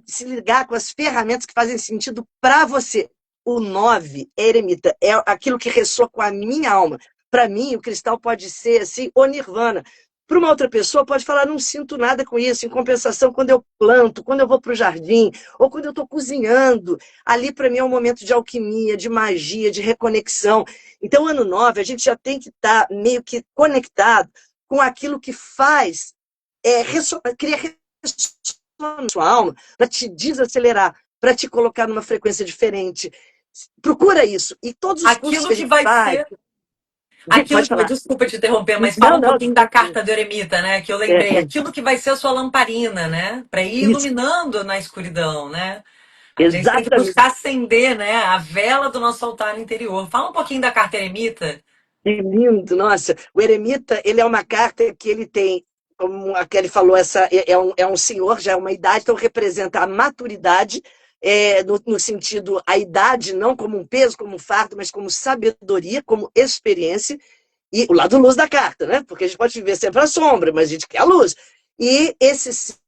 se ligar com as ferramentas que fazem sentido para você. O 9 eremita, é aquilo que ressoa com a minha alma. Para mim, o cristal pode ser assim, o nirvana. Para uma outra pessoa, pode falar, não sinto nada com isso. Em compensação, quando eu planto, quando eu vou para o jardim, ou quando eu estou cozinhando, ali para mim é um momento de alquimia, de magia, de reconexão. Então, ano 9, a gente já tem que estar meio que conectado com aquilo que faz, cria na sua alma, para te desacelerar, para te colocar numa frequência diferente. Procura isso. E todos os cursos Aquilo que a que gente vai faz. ser. Aquilo Pode que vai. falar. Desculpa te interromper, mas fala Não, um não. pouquinho da carta do eremita, né? Que eu lembrei. É, Aquilo que vai ser a sua lamparina, né? Para ir isso, iluminando na escuridão, né? A gente tem que exatamente. buscar acender, né? A vela do nosso altar interior. Fala um pouquinho da carta eremita. Que lindo, nossa. O eremita, ele é uma carta que ele tem, como a Kelly falou, é um senhor, já é uma idade, então representa a maturidade, no sentido, a idade não como um peso, como um fardo, mas como sabedoria, como experiência, e o lado luz da carta, né? Porque a gente pode viver sempre a sombra, mas a gente quer a luz. E esse ser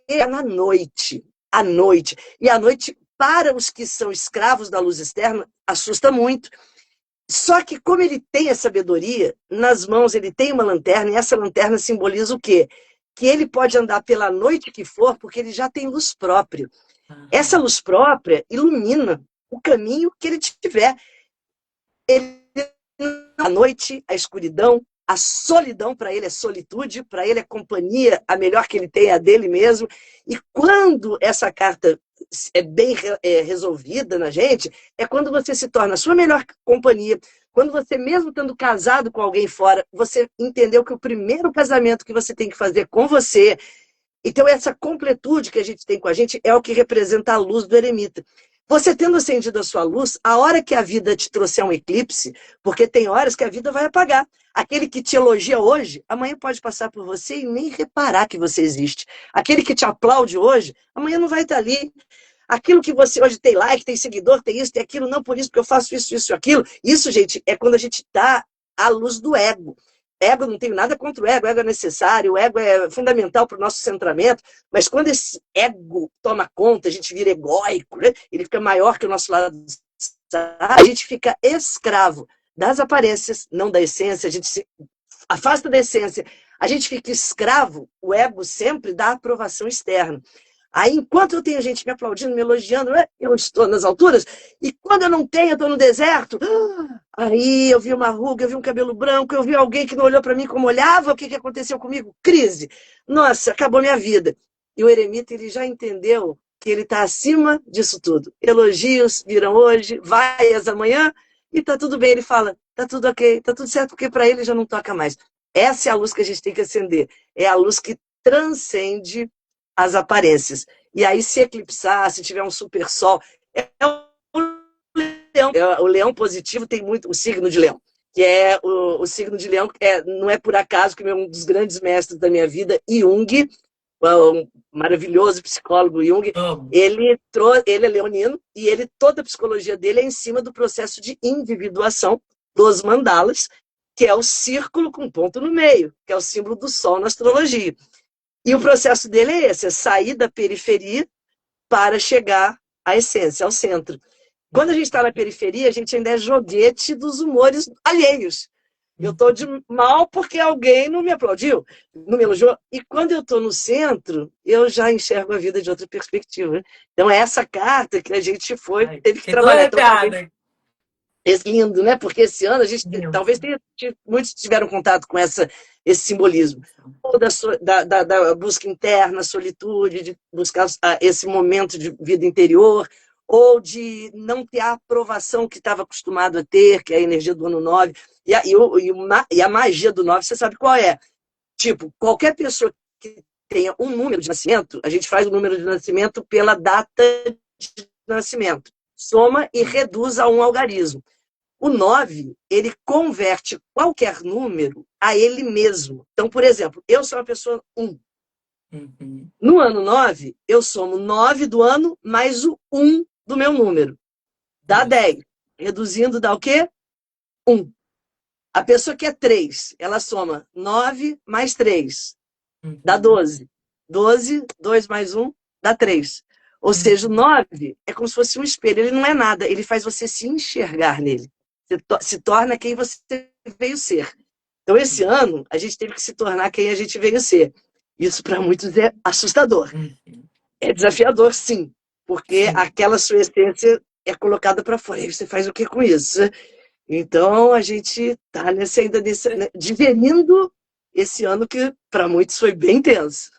é na noite, à noite. E à noite, para os que são escravos da luz externa, assusta muito. Só que, como ele tem a sabedoria, nas mãos ele tem uma lanterna, e essa lanterna simboliza o quê? Que ele pode andar pela noite que for, porque ele já tem luz própria. Essa luz própria ilumina o caminho que ele tiver. Ele, a noite, a escuridão, a solidão para ele é solitude, para ele é companhia, a melhor que ele tem é a dele mesmo. E quando essa carta é bem resolvida na gente, é quando você se torna a sua melhor companhia. Quando você, mesmo estando casado com alguém fora, você entendeu que o primeiro casamento que você tem que fazer com você. Então, essa completude que a gente tem com a gente é o que representa a luz do eremita. Você tendo acendido a sua luz, a hora que a vida te trouxer um eclipse, porque tem horas que a vida vai apagar. Aquele que te elogia hoje, amanhã pode passar por você e nem reparar que você existe. Aquele que te aplaude hoje, amanhã não vai estar ali. Aquilo que você hoje tem like, tem seguidor, tem isso, tem aquilo, não por isso, porque eu faço isso, isso, aquilo. Isso, gente, é quando a gente está à luz do ego. Ego, não tenho nada contra o ego é necessário, o ego é fundamental para o nosso centramento, mas quando esse ego toma conta, a gente vira egóico, né? Ele fica maior que o nosso lado, a gente fica escravo das aparências, não da essência, a gente se afasta da essência, a gente fica escravo, o ego sempre dá aprovação externa. Aí, enquanto eu tenho gente me aplaudindo, me elogiando, eu estou nas alturas, e quando eu não tenho, eu estou no deserto, aí eu vi uma ruga, eu vi um cabelo branco, eu vi alguém que não olhou para mim como olhava, o que aconteceu comigo? Crise. Nossa, acabou minha vida. E o eremita, ele já entendeu que ele está acima disso tudo. Elogios virão hoje, vaias amanhã, e está tudo bem. Ele fala, está tudo ok, está tudo certo, porque para ele já não toca mais. Essa é a luz que a gente tem que acender. É a luz que transcende as aparências. E aí, se eclipsar, se tiver um super sol, o leão positivo tem muito, o signo de leão, que é o signo de leão, não é por acaso que um dos grandes mestres da minha vida, Jung, um maravilhoso psicólogo Jung, ele é leonino, e toda a psicologia dele é em cima do processo de individuação dos mandalas, que é o círculo com ponto no meio, que é o símbolo do sol na astrologia. E o processo dele é esse, é sair da periferia para chegar à essência, ao centro. Quando a gente está na periferia, a gente ainda é joguete dos humores alheios. Eu estou de mal porque alguém não me aplaudiu, não me elogiou. E quando eu estou no centro, eu já enxergo a vida de outra perspectiva. Então, é essa carta que a gente teve que trabalhar. Então, é lindo, né? Porque esse ano a gente talvez muitos tiveram contato com esse simbolismo. Ou da busca interna, solitude, de buscar esse momento de vida interior, ou de não ter a aprovação que estava acostumado a ter, que é a energia do ano 9. E a magia do 9, você sabe qual é? Tipo, qualquer pessoa que tenha um número de nascimento, a gente faz o número de nascimento pela data de nascimento. Soma e reduz a um algarismo. O 9, ele converte qualquer número a ele mesmo. Então, por exemplo, eu sou uma pessoa 1. Uhum. No ano 9, eu somo 9 do ano mais o 1 do meu número. Dá Isso. 10. Reduzindo, dá o quê? 1. A pessoa que é 3, ela soma 9 mais 3. Dá Uhum. 12. 12, 2 mais 1, dá 3. Ou seja, o Uhum. 9 é como se fosse um espelho. Ele não é nada, ele faz você se enxergar nele. Se torna quem você veio ser. Então, esse ano, a gente teve que se tornar quem a gente veio ser. Isso, para muitos, é assustador. Uhum. É desafiador, sim, porque Sim. aquela sua essência é colocada para fora. E você faz o que com isso? Então, a gente está ainda né, digerindo esse ano que, para muitos, foi bem tenso.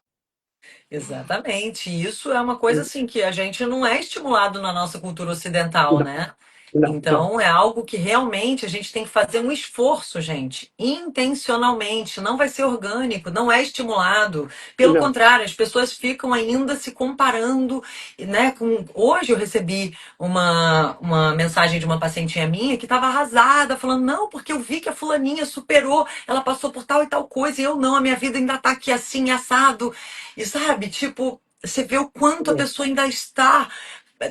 Exatamente. Isso é uma coisa assim que a gente não é estimulado na nossa cultura ocidental, Não, né? não, não. Então é algo que realmente a gente tem que fazer um esforço, gente, intencionalmente. Não vai ser orgânico, não é estimulado. Pelo Não. contrário, as pessoas ficam ainda se comparando, né? Hoje eu recebi uma mensagem de uma pacientinha minha que estava arrasada, falando, não, porque eu vi que a fulaninha superou, ela passou por tal e tal coisa, e eu não, a minha vida ainda está aqui assim, assado. E sabe, tipo, você vê o quanto a pessoa ainda está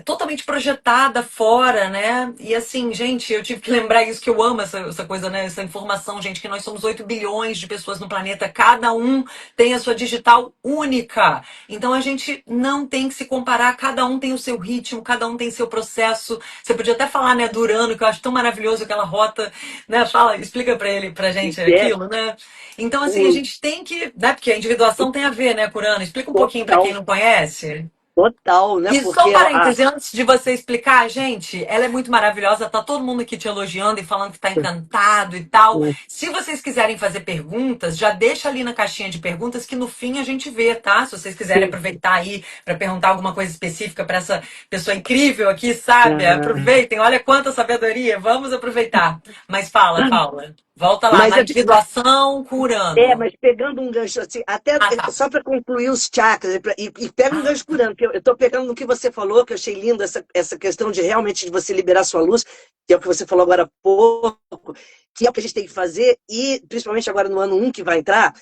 totalmente projetada fora, né? E assim, gente, eu tive que lembrar isso, que eu amo essa coisa, né? Essa informação, gente, que nós somos 8 bilhões de pessoas no planeta, cada um tem a sua digital única. Então a gente não tem que se comparar, cada um tem o seu ritmo, cada um tem seu processo. Você podia até falar, né, do Urano, que eu acho tão maravilhoso aquela rota, né? Fala, explica pra ele, pra gente É aquilo, né? Então, assim, a o gente tem que, né? Porque a individuação tem a ver, né, Curano? Explica um pouquinho pra quem total, não conhece. total, né? E só um Porque parêntese, antes de você explicar, gente, ela é muito maravilhosa, tá todo mundo aqui te elogiando e falando que tá encantado e tal. Se vocês quiserem fazer perguntas, já deixa ali na caixinha de perguntas que no fim a gente vê, tá? Se vocês quiserem sim, aproveitar aí para perguntar alguma coisa específica para essa pessoa incrível aqui, sabe? ah, Aproveitem, olha quanta sabedoria, vamos aproveitar. Mas fala, Paula. Volta lá, mas na individuação curando. mas pegando um gancho assim, até Ah, tá. só para concluir os chakras, e pega um Ah, gancho por ano, que eu estou pegando no que você falou, que eu achei lindo essa questão de realmente de você liberar sua luz, que é o que você falou agora há pouco, que é o que a gente tem que fazer, e principalmente agora no ano 1 que vai entrar,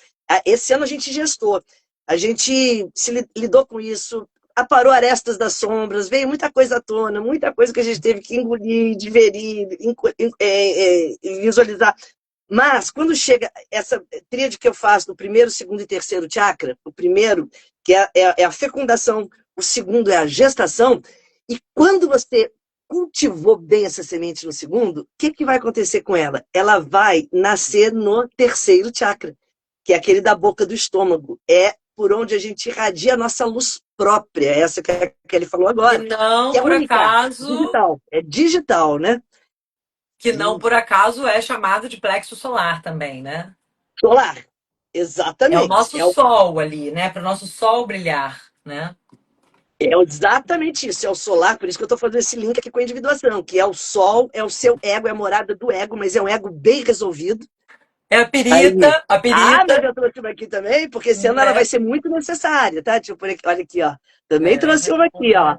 esse ano a gente gestou, a gente lidou com isso, aparou arestas das sombras, veio muita coisa à tona, muita coisa que a gente teve que engolir, digerir, visualizar. Mas, quando chega essa tríade que eu faço do primeiro, segundo e terceiro chakra, o primeiro, que é a fecundação, o segundo é a gestação, e quando você cultivou bem essa semente no segundo, o que vai acontecer com ela? Ela vai nascer no terceiro chakra, que é aquele da boca do estômago. É por onde a gente irradia a nossa luz própria, essa que ele falou que agora, que não é por única, acaso digital. É digital, né? Que não por acaso é chamado de plexo solar também, né? Solar. É o Exatamente. nosso sol ali, né? Para o nosso sol brilhar, né? É exatamente isso, é o solar, por isso que eu estou fazendo esse link aqui com a individuação, que é o sol, é o seu ego, é a morada do ego, mas é um ego bem resolvido. É Aí, a mas perita, eu trouxe uma aqui também, porque esse ano ela vai né? ser muito necessária, tá? Deixa eu pôr aqui, olha aqui, ó. Também trouxe É. uma aqui, ó.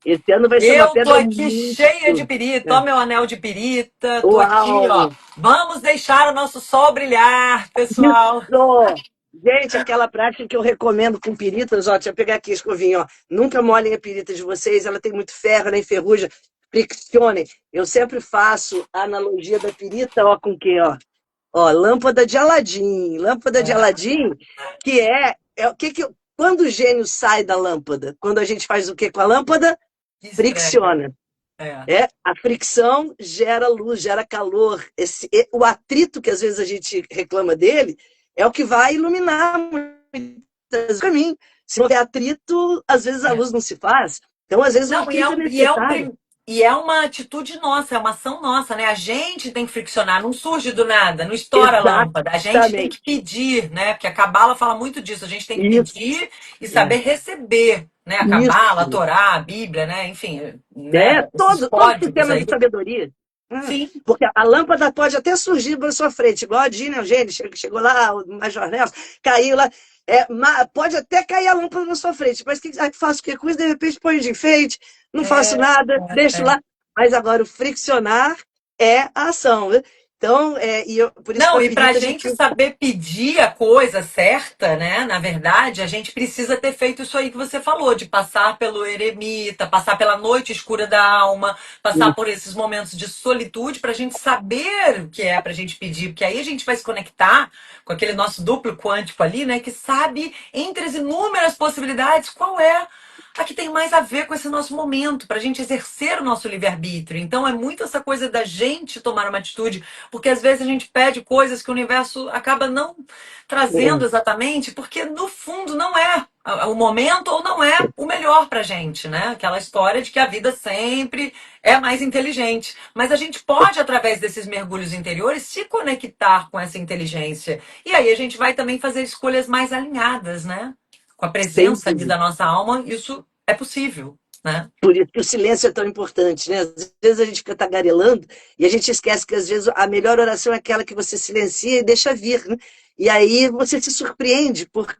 Esse ano vai ser uma Eu tô pedra aqui muito. cheia de pirita, ó meu anel de pirita, tô aqui, ó. Uau! Vamos deixar o nosso sol brilhar, pessoal. Isso! Gente, aquela prática que eu recomendo com piritas, ó, deixa eu pegar aqui a escovinha, ó. Nunca molhem a pirita de vocês, ela tem muito ferro, ela enferruja. Friccionem. Eu sempre faço a analogia da pirita, ó, com o quê, ó? Ó, lâmpada de Aladim. Lâmpada de É, Aladim, que é o que quando o gênio sai da lâmpada? Quando a gente faz o que com a lâmpada? estreia. Fricciona. É. A fricção gera luz, gera calor. O atrito que às vezes a gente reclama dele é o que vai iluminar muitas o caminho. Se não houver atrito, às vezes a É. luz não se faz. Então, às vezes, o Não, atrito é necessário. e é uma atitude nossa, é uma ação nossa, né? A gente tem que friccionar, não surge do nada, não estoura a lâmpada. A gente tem que Exatamente. pedir, né? Porque a Cabala fala muito disso. A gente tem que Isso. pedir e É. saber receber, né? A Cabala, a Isso. Torá, a Bíblia, né? Enfim, É, né? Esses todo códigos sistema de aí. sabedoria. Sim, Porque a lâmpada pode até surgir na sua frente, igual a Dina Eugênio, chegou lá, o Major Nelson, caiu lá. Pode até cair a lâmpada na sua frente, mas faço o que com isso? De repente põe de enfeite, não faço é, nada, deixo é. lá. Mas agora o friccionar é a ação, né? Então, por isso que Não, a e para a perita a gente gente. saber pedir a coisa certa, né? Na verdade, a gente precisa ter feito isso aí que você falou, de passar pelo eremita, passar pela noite escura da alma, passar por esses momentos de solitude para a gente saber o que é para a gente pedir, porque aí a gente vai se conectar com aquele nosso duplo quântico ali, né? Que sabe entre as inúmeras possibilidades qual é a que tem mais a ver com esse nosso momento, para a gente exercer o nosso livre-arbítrio. Então é muito essa coisa da gente tomar uma atitude, porque às vezes a gente pede coisas que o universo acaba não trazendo exatamente, porque no fundo não é o momento ou não é o melhor para a gente, né? Aquela história de que a vida sempre é mais inteligente. Mas a gente pode, através desses mergulhos interiores, se conectar com essa inteligência. E aí a gente vai também fazer escolhas mais alinhadas, né? Com a Sem presença ali dúvida. da nossa alma, isso é possível, né? Por isso que o silêncio é tão importante, né? Às vezes a gente fica tagarelando e a gente esquece que às vezes a melhor oração é aquela que você silencia e deixa vir, né? E aí você se surpreende, porque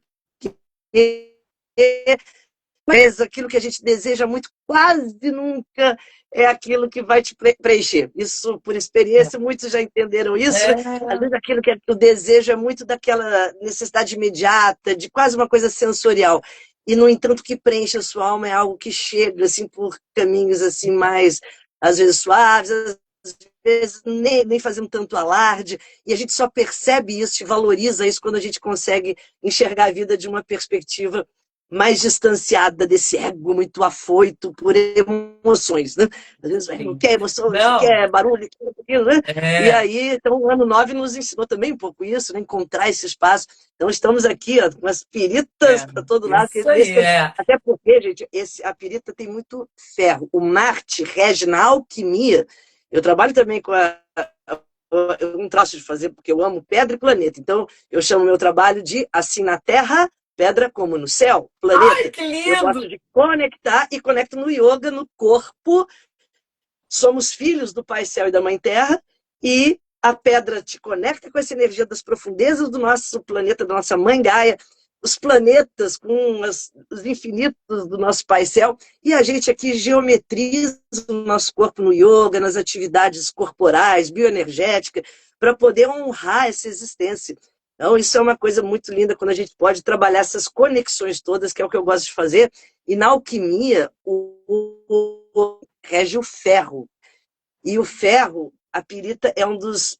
mas aquilo que a gente deseja muito quase nunca é aquilo que vai te preencher. Isso, por experiência, muitos já entenderam isso. Às É, vezes aquilo que o desejo é muito daquela necessidade imediata, de quase uma coisa sensorial. E, no entanto, o que preenche a sua alma é algo que chega assim por caminhos assim mais, às vezes, suaves, às vezes nem fazendo tanto alarde, e a gente só percebe isso e valoriza isso quando a gente consegue enxergar a vida de uma perspectiva mais distanciada desse ego muito afoito por emoções, né? Às vezes o ego sim. quer emoção, Não, quer barulho, quer aquilo, né? E é, aí, então, o ano 9 nos ensinou também um pouco isso, né? Encontrar esse espaço. Então, estamos aqui, ó, com as piritas para todo lado, isso aí, é. até porque, gente, a pirita tem muito ferro. O Marte rege na alquimia. Eu trabalho também com eu não traço de fazer porque eu amo pedra e planeta. Então, eu chamo meu trabalho de Assim na Terra, pedra como no céu, Ai, planeta. que Eu lindo! gosto de conectar e conecto no yoga, no corpo. Somos filhos do Pai Céu e da Mãe Terra e a pedra te conecta com essa energia das profundezas do nosso planeta, da nossa Mãe Gaia, os planetas com os infinitos do nosso Pai Céu, e a gente aqui geometriza o nosso corpo no yoga, nas atividades corporais, bioenergética, para poder honrar essa existência. Então, isso é uma coisa muito linda quando a gente pode trabalhar essas conexões todas, que é o que eu gosto de fazer. E na alquimia, rege o ferro. E o ferro, a pirita é um dos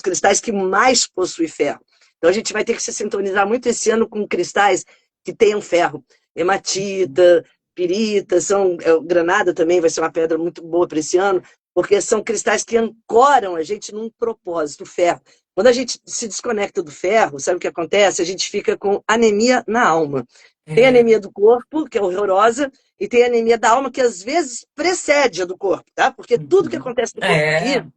cristais que mais possui ferro. Então a gente vai ter que se sintonizar muito esse ano com cristais que tenham ferro. Hematita, pirita, granada também vai ser uma pedra muito boa para esse ano, porque são cristais que ancoram a gente num propósito, o ferro. Quando a gente se desconecta do ferro, sabe o que acontece? A gente fica com anemia na alma. Tem É, anemia do corpo, que é horrorosa, e tem anemia da alma, que às vezes precede a do corpo, tá? Porque tudo que acontece no corpo é, físico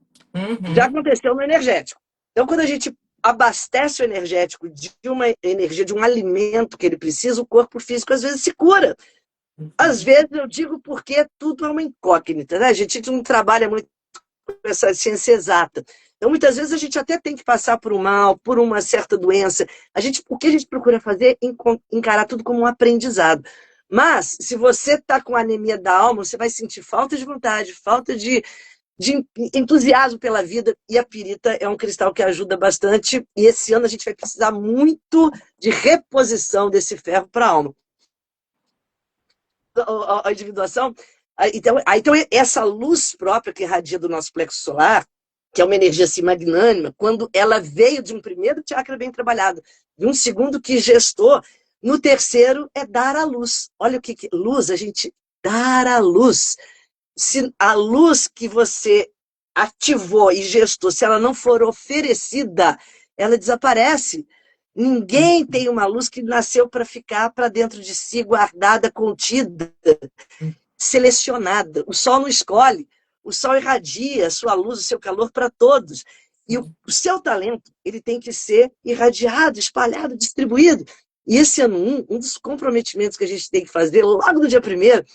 já uhum, aconteceu no energético. Então, quando a gente abastece o energético de uma energia, de um alimento que ele precisa, o corpo físico às vezes se cura. Às vezes eu digo porque tudo é uma incógnita, né? A gente não trabalha muito com essa ciência exata. Então, muitas vezes a gente até tem que passar por um mal, por uma certa doença. O que a gente procura fazer é encarar tudo como um aprendizado. Mas, se você está com anemia da alma, você vai sentir falta de vontade, falta de entusiasmo pela vida, e a pirita é um cristal que ajuda bastante, e esse ano a gente vai precisar muito de reposição desse ferro para a alma. A individuação, então, essa luz própria que irradia do nosso plexo solar, que é uma energia assim magnânima, quando ela veio de um primeiro chakra bem trabalhado, de um segundo que gestou, no terceiro é dar a luz. Olha o que luz, a gente dar a luz. Se a luz que você ativou e gestou, se ela não for oferecida, ela desaparece. Ninguém tem uma luz que nasceu para ficar para dentro de si, guardada, contida, selecionada. O sol não escolhe, o sol irradia a sua luz, o seu calor para todos. E o seu talento, ele tem que ser irradiado, espalhado, distribuído. E esse ano um dos comprometimentos que a gente tem que fazer logo no dia primeiro,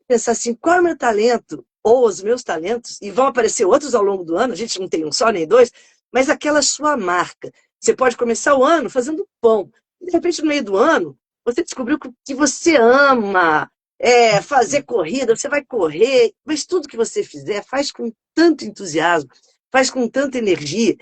pensar assim, qual é o meu talento, ou os meus talentos, e vão aparecer outros ao longo do ano, a gente não tem um só nem dois, mas aquela sua marca. Você pode começar o ano fazendo pão. E, de repente, no meio do ano, você descobriu que você ama fazer corrida, você vai correr, mas tudo que você fizer, faz com tanto entusiasmo, faz com tanta energia,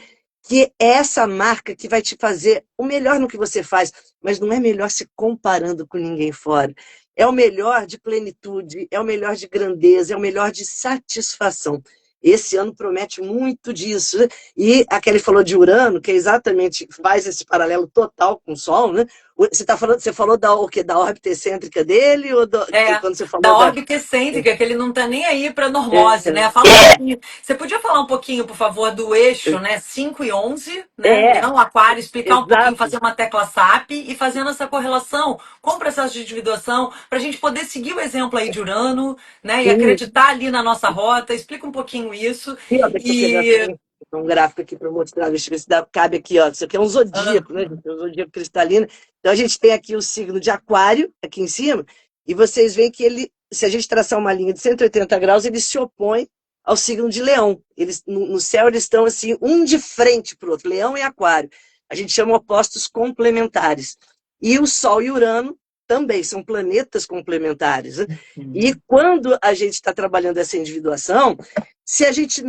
que é essa marca que vai te fazer o melhor no que você faz, mas não é melhor se comparando com ninguém fora. É o melhor de plenitude, é o melhor de grandeza, é o melhor de satisfação. Esse ano promete muito disso, né? E a Kelly falou de Urano, que é exatamente faz esse paralelo total com o Sol, né? Você falou o quê? Da órbita excêntrica dele ou É, quando você da falou da órbita excêntrica, que ele não tá nem aí para normose, é, né? Fala um pouquinho. Você podia falar um pouquinho, por favor, do eixo, né? 5 e 11, né? é, Leão, Aquário, explicar um pouquinho, exato. fazer uma tecla SAP e fazendo essa correlação com o processo de individuação, para a gente poder seguir o exemplo aí de Urano, né? E Sim, acreditar ali na nossa rota. Explica um pouquinho isso. sim, ó, deixa eu pegar E. também um gráfico aqui para mostrar, deixa eu ver se cabe aqui, ó. Isso aqui é um Ah, zodíaco, né, gente? É um zodíaco cristalino. Então a gente tem aqui o signo de Aquário, aqui em cima, e vocês veem que ele, se a gente traçar uma linha de 180 graus, ele se opõe ao signo de Leão. Eles, no céu eles estão assim, um de frente para o outro, Leão e Aquário. A gente chama opostos complementares. E o Sol e Urano também são planetas complementares, né? E quando a gente está trabalhando essa individuação, se a gente,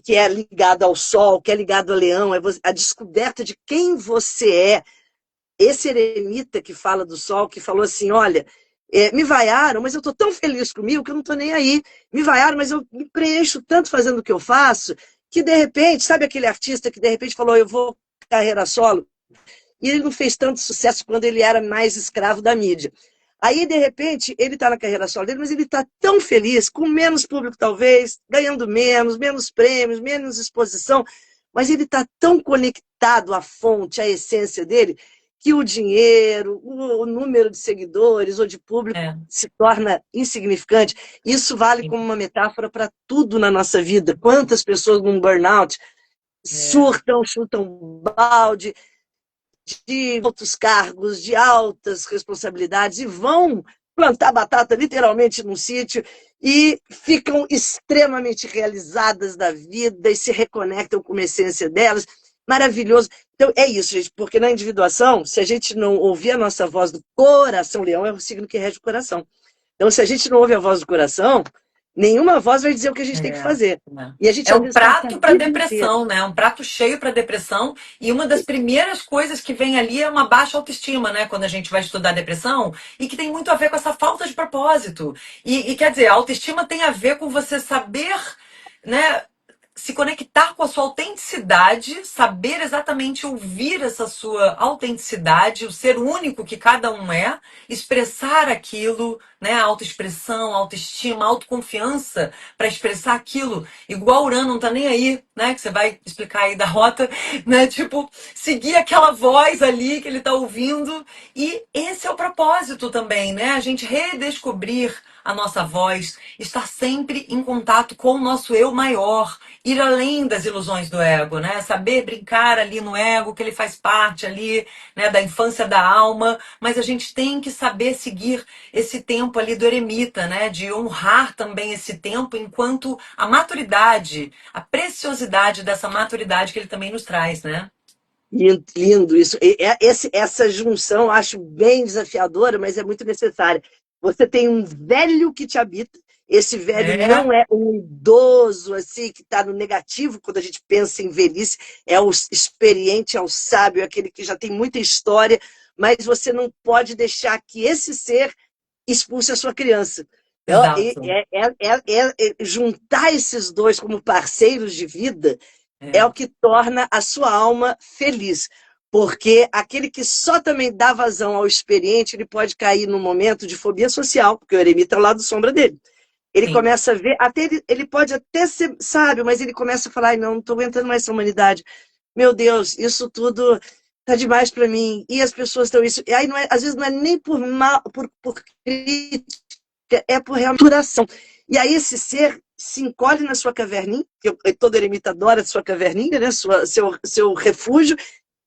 que é ligado ao Sol, que é ligado ao Leão, é a descoberta de quem você é. Esse eremita que fala do Sol, que falou assim, olha, me vaiaram, mas eu estou tão feliz comigo que eu não estou nem aí. Me vaiaram, mas eu me preencho tanto fazendo o que eu faço, que de repente, sabe aquele artista que de repente falou, eu vou carreira solo? E ele não fez tanto sucesso quando ele era mais escravo da mídia. Aí, de repente, ele está na carreira solo dele, mas ele está tão feliz, com menos público talvez, ganhando menos prêmios, menos exposição, mas ele está tão conectado à fonte, à essência dele, que o dinheiro, o número de seguidores ou de público é, se torna insignificante. Isso vale como uma metáfora para tudo na nossa vida. Quantas pessoas num burnout é, surtam, chutam balde, de altos cargos, de altas responsabilidades, e vão plantar batata literalmente num sítio e ficam extremamente realizadas da vida e se reconectam com a essência delas. Maravilhoso. Então, é isso, gente, porque na individuação, se a gente não ouvir a nossa voz do coração, Leão é o signo que rege o coração. Então, se a gente não ouve a voz do coração, nenhuma voz vai dizer o que a gente tem que é. fazer. E a gente, É às um vezes, passa a prato para vida inteira. depressão, né? Um prato cheio para depressão. E uma das primeiras coisas que vem ali é uma baixa autoestima, né? Quando a gente vai estudar depressão, e que tem muito a ver com essa falta de propósito. E quer dizer, a autoestima tem a ver com você saber, né? Se conectar com a sua autenticidade, saber exatamente ouvir essa sua autenticidade, o ser único que cada um é, expressar aquilo, né? A autoexpressão, autoestima, autoconfiança para expressar aquilo. Igual Urano não tá nem aí, né? Que você vai explicar aí da rota, né? Tipo, seguir aquela voz ali que ele tá ouvindo. E esse é o propósito também, né? A gente redescobrir a nossa voz, estar sempre em contato com o nosso eu maior, ir além das ilusões do ego, né? Saber brincar ali no ego, que ele faz parte ali, né, da infância da alma, mas a gente tem que saber seguir esse tempo ali do eremita, né? De honrar também esse tempo enquanto a maturidade, a preciosidade dessa maturidade que ele também nos traz, né? Lindo isso. Essa junção eu acho bem desafiadora, mas é muito necessária. Você tem um velho que te habita. Esse velho É, não é um idoso assim que está no negativo quando a gente pensa em velhice. É o experiente, é o sábio, é aquele que já tem muita história. Mas você não pode deixar que esse ser expulse a sua criança. exato. Juntar esses dois como parceiros de vida é É, o que torna a sua alma feliz. Porque aquele que só também dá vazão ao experiente, ele pode cair num momento de fobia social, porque o eremita é o lado sombra dele. Ele sim, começa a ver, até ele pode até ser sábio, mas ele começa a falar, não estou aguentando mais essa humanidade. Meu Deus, isso tudo tá demais para mim. E as pessoas estão isso. E aí não é, às vezes não é nem por mal, por crítica, é por reaturação. E aí esse ser se encolhe na sua caverninha, todo eremita adora a sua caverninha, né? Seu refúgio,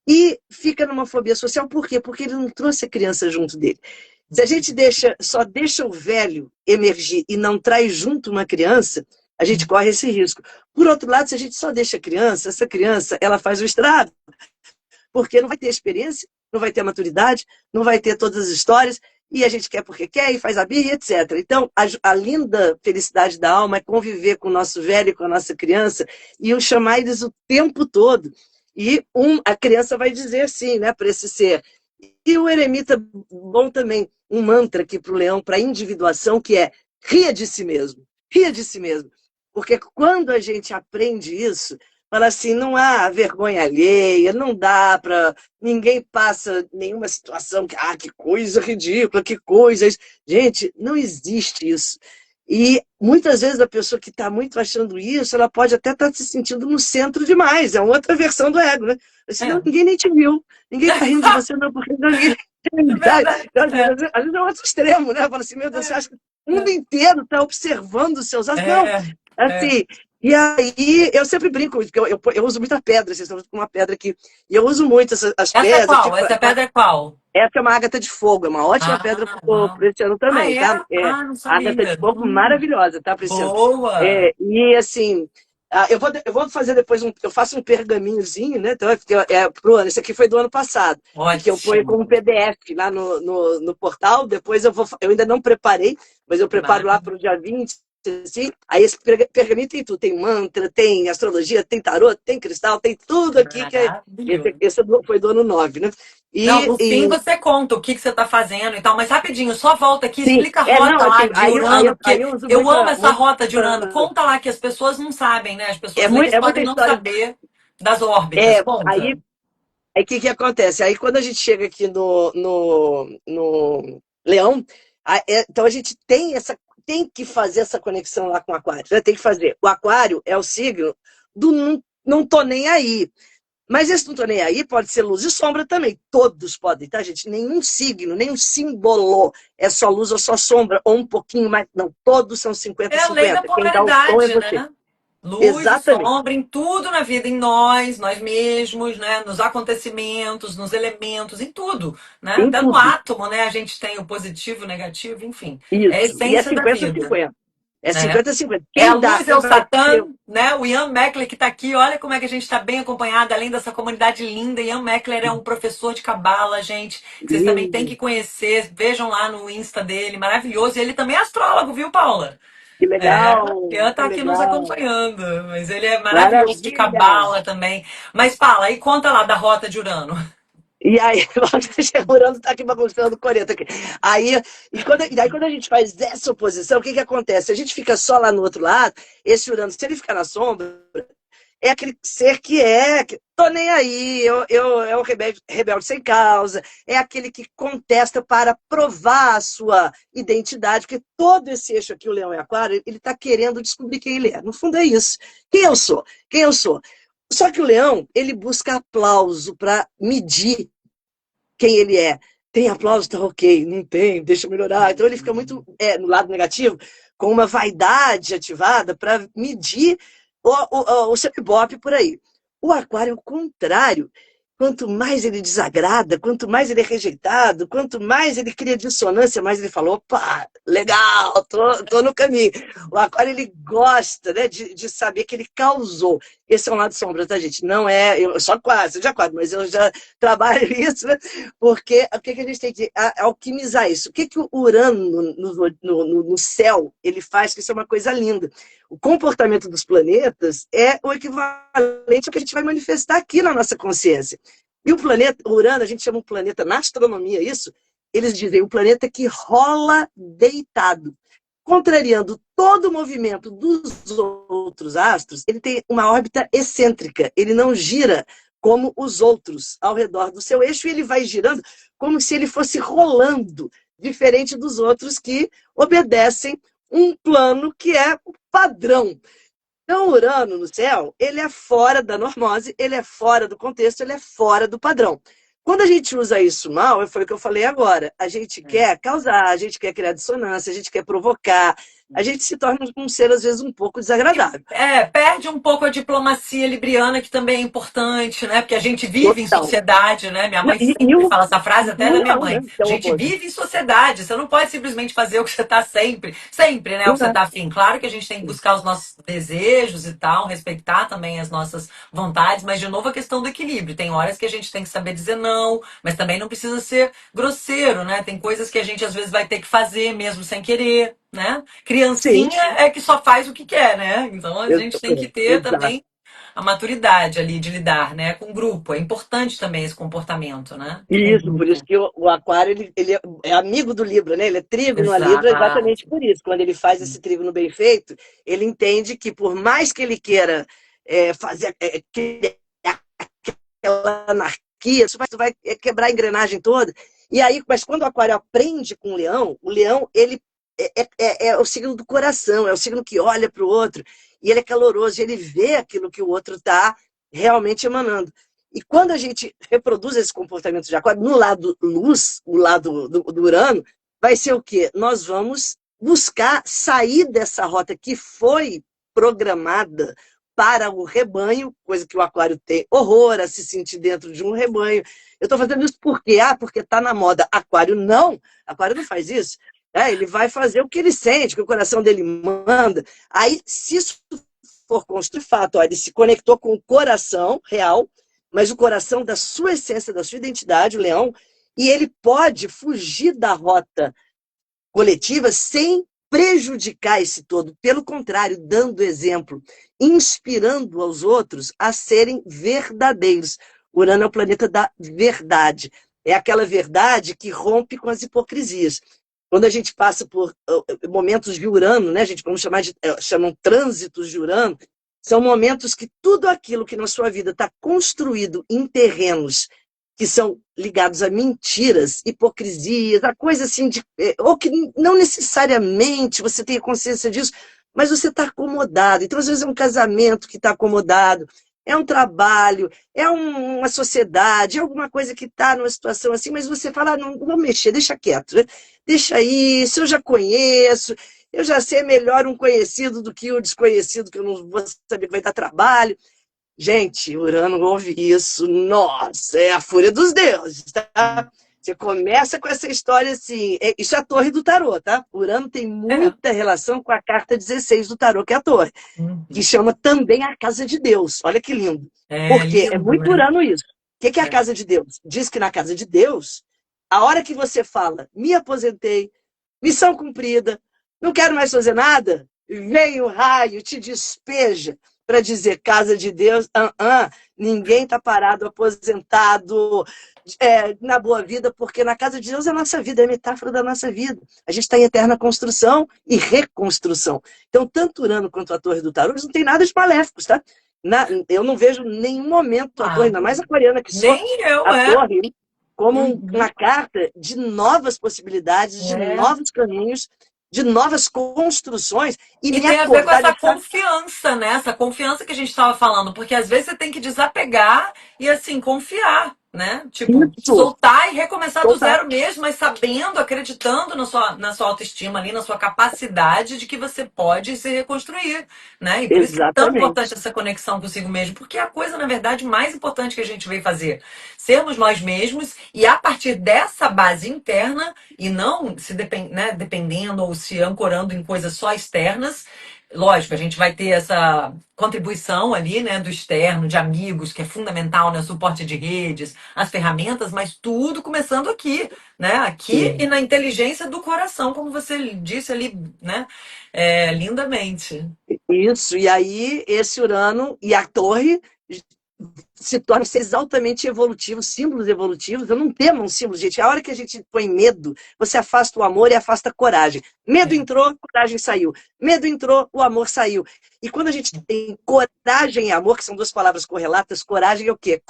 e fica numa fobia social. Por quê? Porque ele não trouxe a criança junto dele. Se a gente só deixa o velho emergir e não traz junto uma criança, a gente corre esse risco. Por outro lado, se a gente só deixa a criança, essa criança ela faz o estrago, porque não vai ter experiência, não vai ter maturidade, não vai ter todas as histórias, e a gente quer porque quer, e faz a birra, etc. Então, a linda felicidade da alma é conviver com o nosso velho e com a nossa criança, e eu chamar eles o tempo todo. E a criança vai dizer sim, né, para esse ser. E o eremita, bom também, um mantra aqui para o leão, para a individuação, que é ria de si mesmo. Ria de si mesmo. Porque quando a gente aprende isso, fala assim, não há vergonha alheia, não dá para... Ninguém passa nenhuma situação que, que coisa ridícula, que coisa... Gente, não existe isso. E muitas vezes a pessoa que está muito achando isso, ela pode até estar se sentindo no centro demais. É uma outra versão do ego, né? Assim, não, ninguém nem te viu. Ninguém está rindo de você, não, porque ninguém... É verdade. Às vezes é outro extremo, né? Fala assim, meu Deus, você acha que o mundo inteiro está observando os seus atos? Não, assim... E aí, eu sempre brinco, porque eu uso muita pedra, vocês estão com uma pedra aqui. E eu uso muito as Essa é pedras. qual? Essa pedra é qual? Essa é uma ágata de fogo, é uma ótima pedra para esse ano também, é? tá? Não Ágata de sabia. fogo maravilhosa, tá, para esse ano? Boa! E assim, eu vou fazer depois eu faço um pergaminhozinho, né? Então, pro ano, esse aqui foi do ano passado. E que eu ponho Ótimo. como PDF lá no portal, depois eu ainda não preparei, mas eu preparo lá para o dia 20. Assim, aí esse pergaminho tem tudo, tem mantra, tem astrologia, tem tarô, tem cristal, tem tudo aqui, esse foi do ano 9, né? Não, no fim você conta o que você está fazendo e tal, mas rapidinho, só volta aqui, sim, explica a rota não, lá assim, de Urano, aí porque eu uso eu amo muita, essa rota de Urano. Conta lá que as pessoas não sabem, né? As pessoas leigas é muita podem não história. saber das órbitas. Aí Conta. o que acontece? Aí quando a gente chega aqui no Leão, então a gente tem que fazer essa conexão lá com o Aquário, né? Tem que fazer. O Aquário é o signo do não tô nem aí. Mas esse não tô nem aí pode ser luz e sombra também. Todos podem, tá, gente? Nenhum signo, nenhum símbolo é só luz ou só sombra, ou um pouquinho mais. Não, todos são É a lei da 50-50. Quem dá o tom é polaridade, você. né? Luz e Exatamente. sombra em tudo na vida, em nós mesmos, né? Nos acontecimentos, nos elementos, em tudo, né? Em Até no tudo. átomo, né? A gente tem o positivo, o negativo, enfim. É a Isso. E é essência da vida, 50-50. É né? 50-50. É a Quem dá, luz, é quem o vai ter. Satã, né? O Ian Meckler que está aqui. Olha como é que a gente está bem acompanhado, além dessa comunidade linda. Ian Meckler é um professor de cabala, gente, que vocês também têm Lindo. que conhecer. Vejam lá no Insta dele, maravilhoso. E ele também é astrólogo, viu, Paula? Que É, legal, Ian que tá aqui nos legal. acompanhando, mas ele é maravilhoso de Maravilha. cabala também. Mas fala, aí conta lá da rota de Urano. E aí, o Urano está aqui bagunçando o coreto aqui. Daí, quando a gente faz essa oposição, o que acontece? A gente fica só lá no outro lado, esse Urano, se ele ficar na sombra, é aquele ser que tô nem aí, é o rebelde sem causa, é aquele que contesta para provar a sua identidade, porque todo esse eixo aqui, o Leão e Aquário, ele está querendo descobrir quem ele é. No fundo é isso. Quem eu sou? Quem eu sou? Só que o Leão, ele busca aplauso para medir quem ele é. Tem aplauso, tá ok. Não tem, deixa eu melhorar. Então ele fica muito no lado negativo, com uma vaidade ativada para medir o seu ibope por aí. O aquário é o contrário. Quanto mais ele desagrada, quanto mais ele é rejeitado, quanto mais ele cria dissonância, mais ele fala, opa, legal, tô no caminho. O aquário, ele gosta, né, de saber que ele causou. Esse é um lado sombra, tá, gente? Não é, eu só quase, eu já quase, mas eu já trabalho isso, né? Porque o que a gente tem que alquimizar isso? O que o Urano no céu ele faz, que isso é uma coisa linda. O comportamento dos planetas é o equivalente ao que a gente vai manifestar aqui na nossa consciência. E o planeta, o Urano, a gente chama um planeta, na astronomia isso, eles dizem o planeta que rola deitado. Contrariando todo o movimento dos outros astros, ele tem uma órbita excêntrica, ele não gira como os outros ao redor do seu eixo, e ele vai girando como se ele fosse rolando, diferente dos outros que obedecem um plano que é o padrão. Então, o Urano no céu, ele é fora da normose, ele é fora do contexto, ele é fora do padrão. Quando a gente usa isso mal, foi o que eu falei agora, a gente quer causar, a gente quer criar dissonância, a gente quer provocar, a gente se torna um ser, às vezes, um pouco desagradável. Perde um pouco a diplomacia libriana, que também é importante, né? Porque a gente vive em Total. sociedade, né? Minha Não, mãe sempre fala essa frase, até o da minha leão, né? mãe. Que é A o gente oposto. vive em sociedade, você não pode simplesmente fazer o que você está sempre, né? O que você está afim. Claro que a gente tem que buscar os nossos desejos e tal, respeitar também as nossas vontades, mas, de novo, a questão do equilíbrio. Tem horas que a gente tem que saber dizer não, mas também não precisa ser grosseiro, né? Tem coisas que a gente, às vezes, vai ter que fazer mesmo sem querer, né? Sim, Criancinha é que só faz o que quer, né? Então a gente tem que ter exato. também a maturidade ali de lidar, né, com o grupo. É importante também esse comportamento, né? Com o Isso, por isso grupo. que o aquário ele é amigo do Libra, né? Ele é trígono a Libra exatamente Exato. por isso. Quando ele faz esse trígono bem feito, ele entende que por mais que ele queira fazer criar aquela anarquia, isso vai quebrar a engrenagem toda. E aí, mas quando o aquário aprende com o leão ele é o signo do coração, é o signo que olha para o outro, e ele é caloroso, e ele vê aquilo que o outro está realmente emanando. E quando a gente reproduz esse comportamento de aquário, no lado luz, o lado do Urano, vai ser o quê? Nós vamos buscar sair dessa rota que foi programada para o rebanho, coisa que o aquário tem horror a se sentir dentro de um rebanho. Eu estou fazendo isso por quê? Porque está na moda. Aquário não faz isso. Ele vai fazer o que ele sente, o que o coração dele manda. Aí, se isso for construir fato, ele se conectou com o coração real, mas o coração da sua essência, da sua identidade, o leão, e ele pode fugir da rota coletiva sem prejudicar esse todo, pelo contrário, dando exemplo, inspirando aos outros a serem verdadeiros. Urano é o planeta da verdade. É aquela verdade que rompe com as hipocrisias. Quando a gente passa por momentos de Urano, né, a gente vamos chamam trânsitos de Urano, são momentos que tudo aquilo que na sua vida está construído em terrenos que são ligados a mentiras, hipocrisias, a coisa assim, ou que não necessariamente você tenha consciência disso, mas você está acomodado. Então, às vezes, é um casamento que está acomodado, é um trabalho, é uma sociedade, é alguma coisa que está numa situação assim, mas você fala, não vou mexer, deixa quieto, né? Deixa isso, eu já conheço, eu já sei melhor um conhecido do que o desconhecido, que eu não vou saber que vai dar trabalho. Gente, Urano ouve isso, nossa, é a fúria dos deuses, tá? Você começa com essa história assim, isso é a torre do tarô, tá? Urano tem É. muita relação com a carta 16 do tarô, que é a torre, que Uhum. chama também a casa de Deus. Olha que lindo. É Porque é lindo, muito né? Urano isso. O que é a É. casa de Deus? Diz que na casa de Deus, a hora que você fala, me aposentei, missão cumprida, não quero mais fazer nada, vem o raio, te despeja para dizer casa de Deus, ninguém está parado, aposentado, na boa vida, porque na casa de Deus é a nossa vida, é a metáfora da nossa vida. A gente está em eterna construção e reconstrução. Então, tanto Urano quanto a Torre do Tarô, eles não têm nada de maléficos, tá? Eu não vejo em nenhum momento a Torre, Ah, ainda mais aquariana que sou, nem eu, a é. Torre como uma Uhum. carta de novas possibilidades, de É. novos caminhos, de novas construções, e E me tem a ver com acordar essa nessa. confiança, né? Essa confiança que a gente estava falando, porque às vezes você tem que desapegar e assim confiar, né? Tipo, Isso, soltar e recomeçar do soltar. zero mesmo, mas sabendo, acreditando na sua autoestima ali, na sua capacidade de que você pode se reconstruir, né? E por isso que é tão importante Exatamente. essa conexão consigo mesmo, porque é a coisa, na verdade, mais importante que a gente veio fazer. Sermos nós mesmos e a partir dessa base interna e não se né, dependendo ou se ancorando em coisas só externas. Lógico, a gente vai ter essa contribuição ali, né, do externo, de amigos, que é fundamental, né, suporte de redes, as ferramentas, mas tudo começando aqui, né, aqui e Sim. na inteligência do coração, como você disse ali, né, lindamente. Isso, e aí esse Urano e a Torre se tornam seres altamente evolutivos, símbolos evolutivos. Eu não temo um símbolo, gente. A hora que a gente põe medo, você afasta o amor e afasta a coragem. Medo É. entrou, coragem saiu. Medo entrou, o amor saiu. E quando a gente tem coragem e amor, que são duas palavras correlatas, coragem é o quê?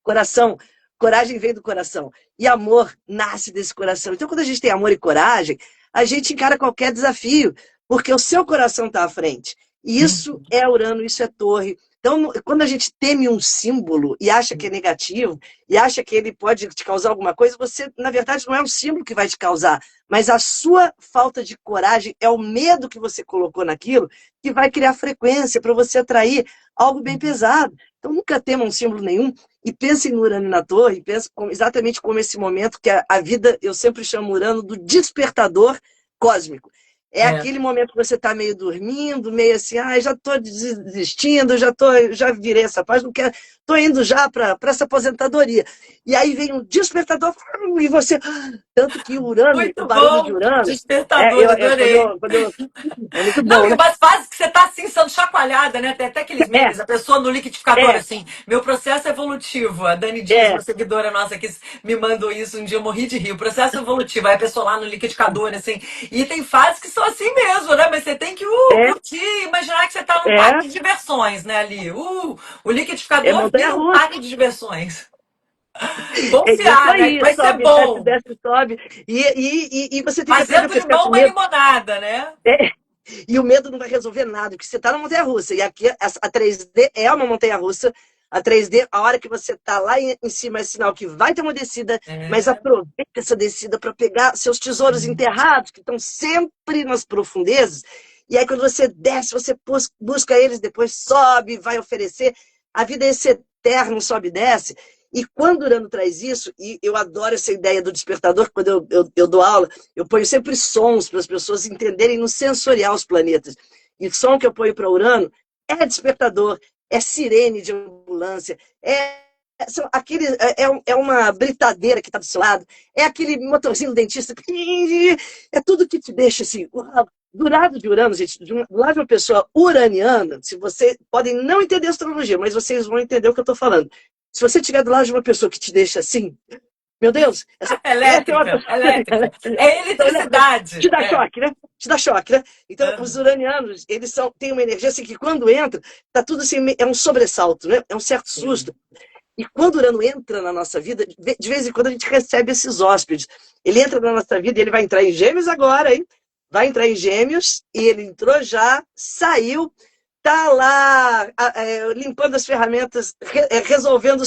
Coração. Coragem vem do coração. E amor nasce desse coração. Então, quando a gente tem amor e coragem, a gente encara qualquer desafio, porque o seu coração está à frente. E isso é Urano, isso é Torre. Então, quando a gente teme um símbolo e acha que é negativo, e acha que ele pode te causar alguma coisa, você, na verdade, não é um símbolo que vai te causar, mas a sua falta de coragem é o medo que você colocou naquilo que vai criar frequência para você atrair algo bem pesado. Então, nunca tema um símbolo nenhum e pense no Urano na Torre, pense exatamente como esse momento que a vida, eu sempre chamo Urano do despertador cósmico. É aquele momento que você está meio dormindo, meio assim, já estou desistindo, já virei essa página, estou indo já para essa aposentadoria. E aí vem um despertador e você... Tanto que o Urano, o Muito barulho de bom, Urano... despertador, adorei. É muito Não, bom, e né? umas fases que você tá assim, sendo chacoalhada, né? Tem até aqueles É, memes, a pessoa no liquidificador, é, assim, meu processo evolutivo. A Dani Dias, é, uma seguidora nossa que me mandou isso um dia, eu morri de rir. Processo evolutivo, aí a pessoa lá no liquidificador, assim. E tem fases que são assim mesmo, né? Mas você tem que é, curtir, imaginar que você tá num é, parque de diversões, né? Ali. O é liquidificador vira um montanha-russa. parque de diversões. É isso Confiar, né? Que aí, vai ser sobe, desce, bom. desce, sobe. E você tem que aprender a Fazendo pescar limão com uma medo. limonada, né? É, e o medo não vai resolver nada, porque você está na montanha-russa. E aqui a 3D é uma montanha-russa. A 3D, a hora que você está lá em cima, é sinal que vai ter uma descida, mas É. aproveita essa descida para pegar seus tesouros enterrados, que estão sempre nas profundezas. E aí, quando você desce, você busca eles, depois sobe, vai oferecer. A vida é esse eterno sobe e desce. E quando o Urano traz isso, e eu adoro essa ideia do despertador, quando eu dou aula, eu ponho sempre sons para as pessoas entenderem no sensorial os planetas. E o som que eu ponho para Urano é despertador, é sirene de ambulância, é uma britadeira que está do seu lado, é aquele motorzinho do dentista, é tudo que te deixa assim. Do lado de Urano, gente, do lado de uma pessoa uraniana, se você podem não entender astrologia, mas vocês vão entender o que eu estou falando. Se você estiver do lado de uma pessoa que te deixa assim, meu Deus, essa é uma Elétrica, pessoa. elétrica. É Então, te eletricidade. dá É. choque, né? Te dá choque, né? Então, os uranianos, têm uma energia assim que quando entra, tá tudo assim, é um sobressalto, né? É um certo Sim. susto. E quando o Urano entra na nossa vida, de vez em quando a gente recebe esses hóspedes. Ele entra na nossa vida e ele vai entrar em Gêmeos agora, hein? Vai entrar em Gêmeos e ele entrou já, saiu, tá lá limpando as ferramentas, resolvendo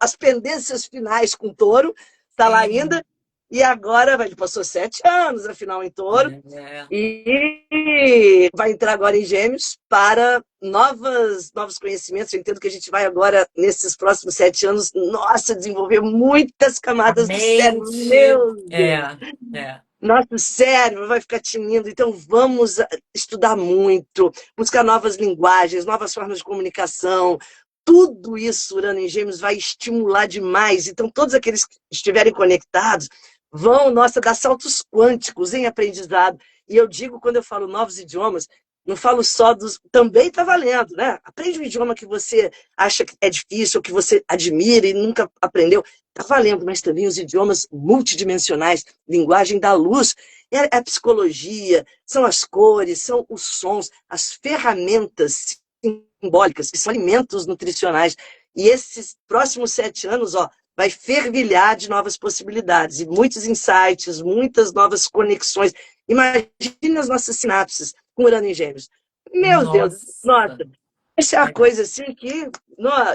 as pendências finais com o Touro, tá lá Sim. ainda. E agora, ele passou 7 anos, afinal, em Touro, É. e vai entrar agora em Gêmeos para novos conhecimentos. Eu entendo que a gente vai agora, nesses próximos 7 anos, nossa, desenvolver muitas A camadas do cérebro. mente. Meu Deus! É. É. Nosso cérebro vai ficar tinindo, então vamos estudar muito, buscar novas linguagens, novas formas de comunicação. Tudo isso, Urano em Gêmeos, vai estimular demais. Então, todos aqueles que estiverem conectados vão, nossa, dar saltos quânticos em aprendizado. E eu digo, quando eu falo novos idiomas, não falo só dos... Também está valendo, né? Aprende um idioma que você acha que é difícil, ou que você admira e nunca aprendeu. Está valendo, mas também os idiomas multidimensionais, linguagem da luz, é a psicologia, são as cores, são os sons, as ferramentas simbólicas, que são alimentos nutricionais. E esses próximos 7 anos, ó, vai fervilhar de novas possibilidades, e muitos insights, muitas novas conexões. Imagine as nossas sinapses com Urano em Gêmeos. Meu Deus, nossa, Nossa. essa é a É. coisa assim que...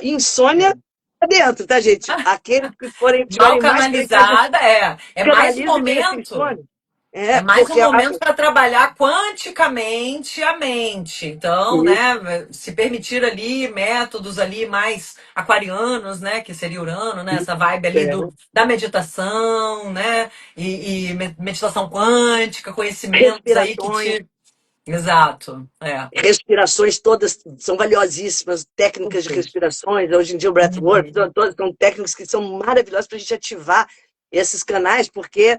insônia É. dentro, tá, gente? Aqueles que Mal tiverem mais frequência, canalizada, é. É mais um canalize bem essa momento. insônia. É mais um Porque momento para trabalhar quanticamente a mente. Então, isso, né, se permitir ali métodos ali mais aquarianos, né, que seria Urano, né, essa vibe ali é, da meditação, né, e meditação quântica, conhecimentos aí que respirações, te... Exato, é. respirações todas são valiosíssimas, técnicas de Super. respirações, hoje em dia o breathwork, Uhum. todas são técnicas que são maravilhosas para a gente ativar esses canais, porque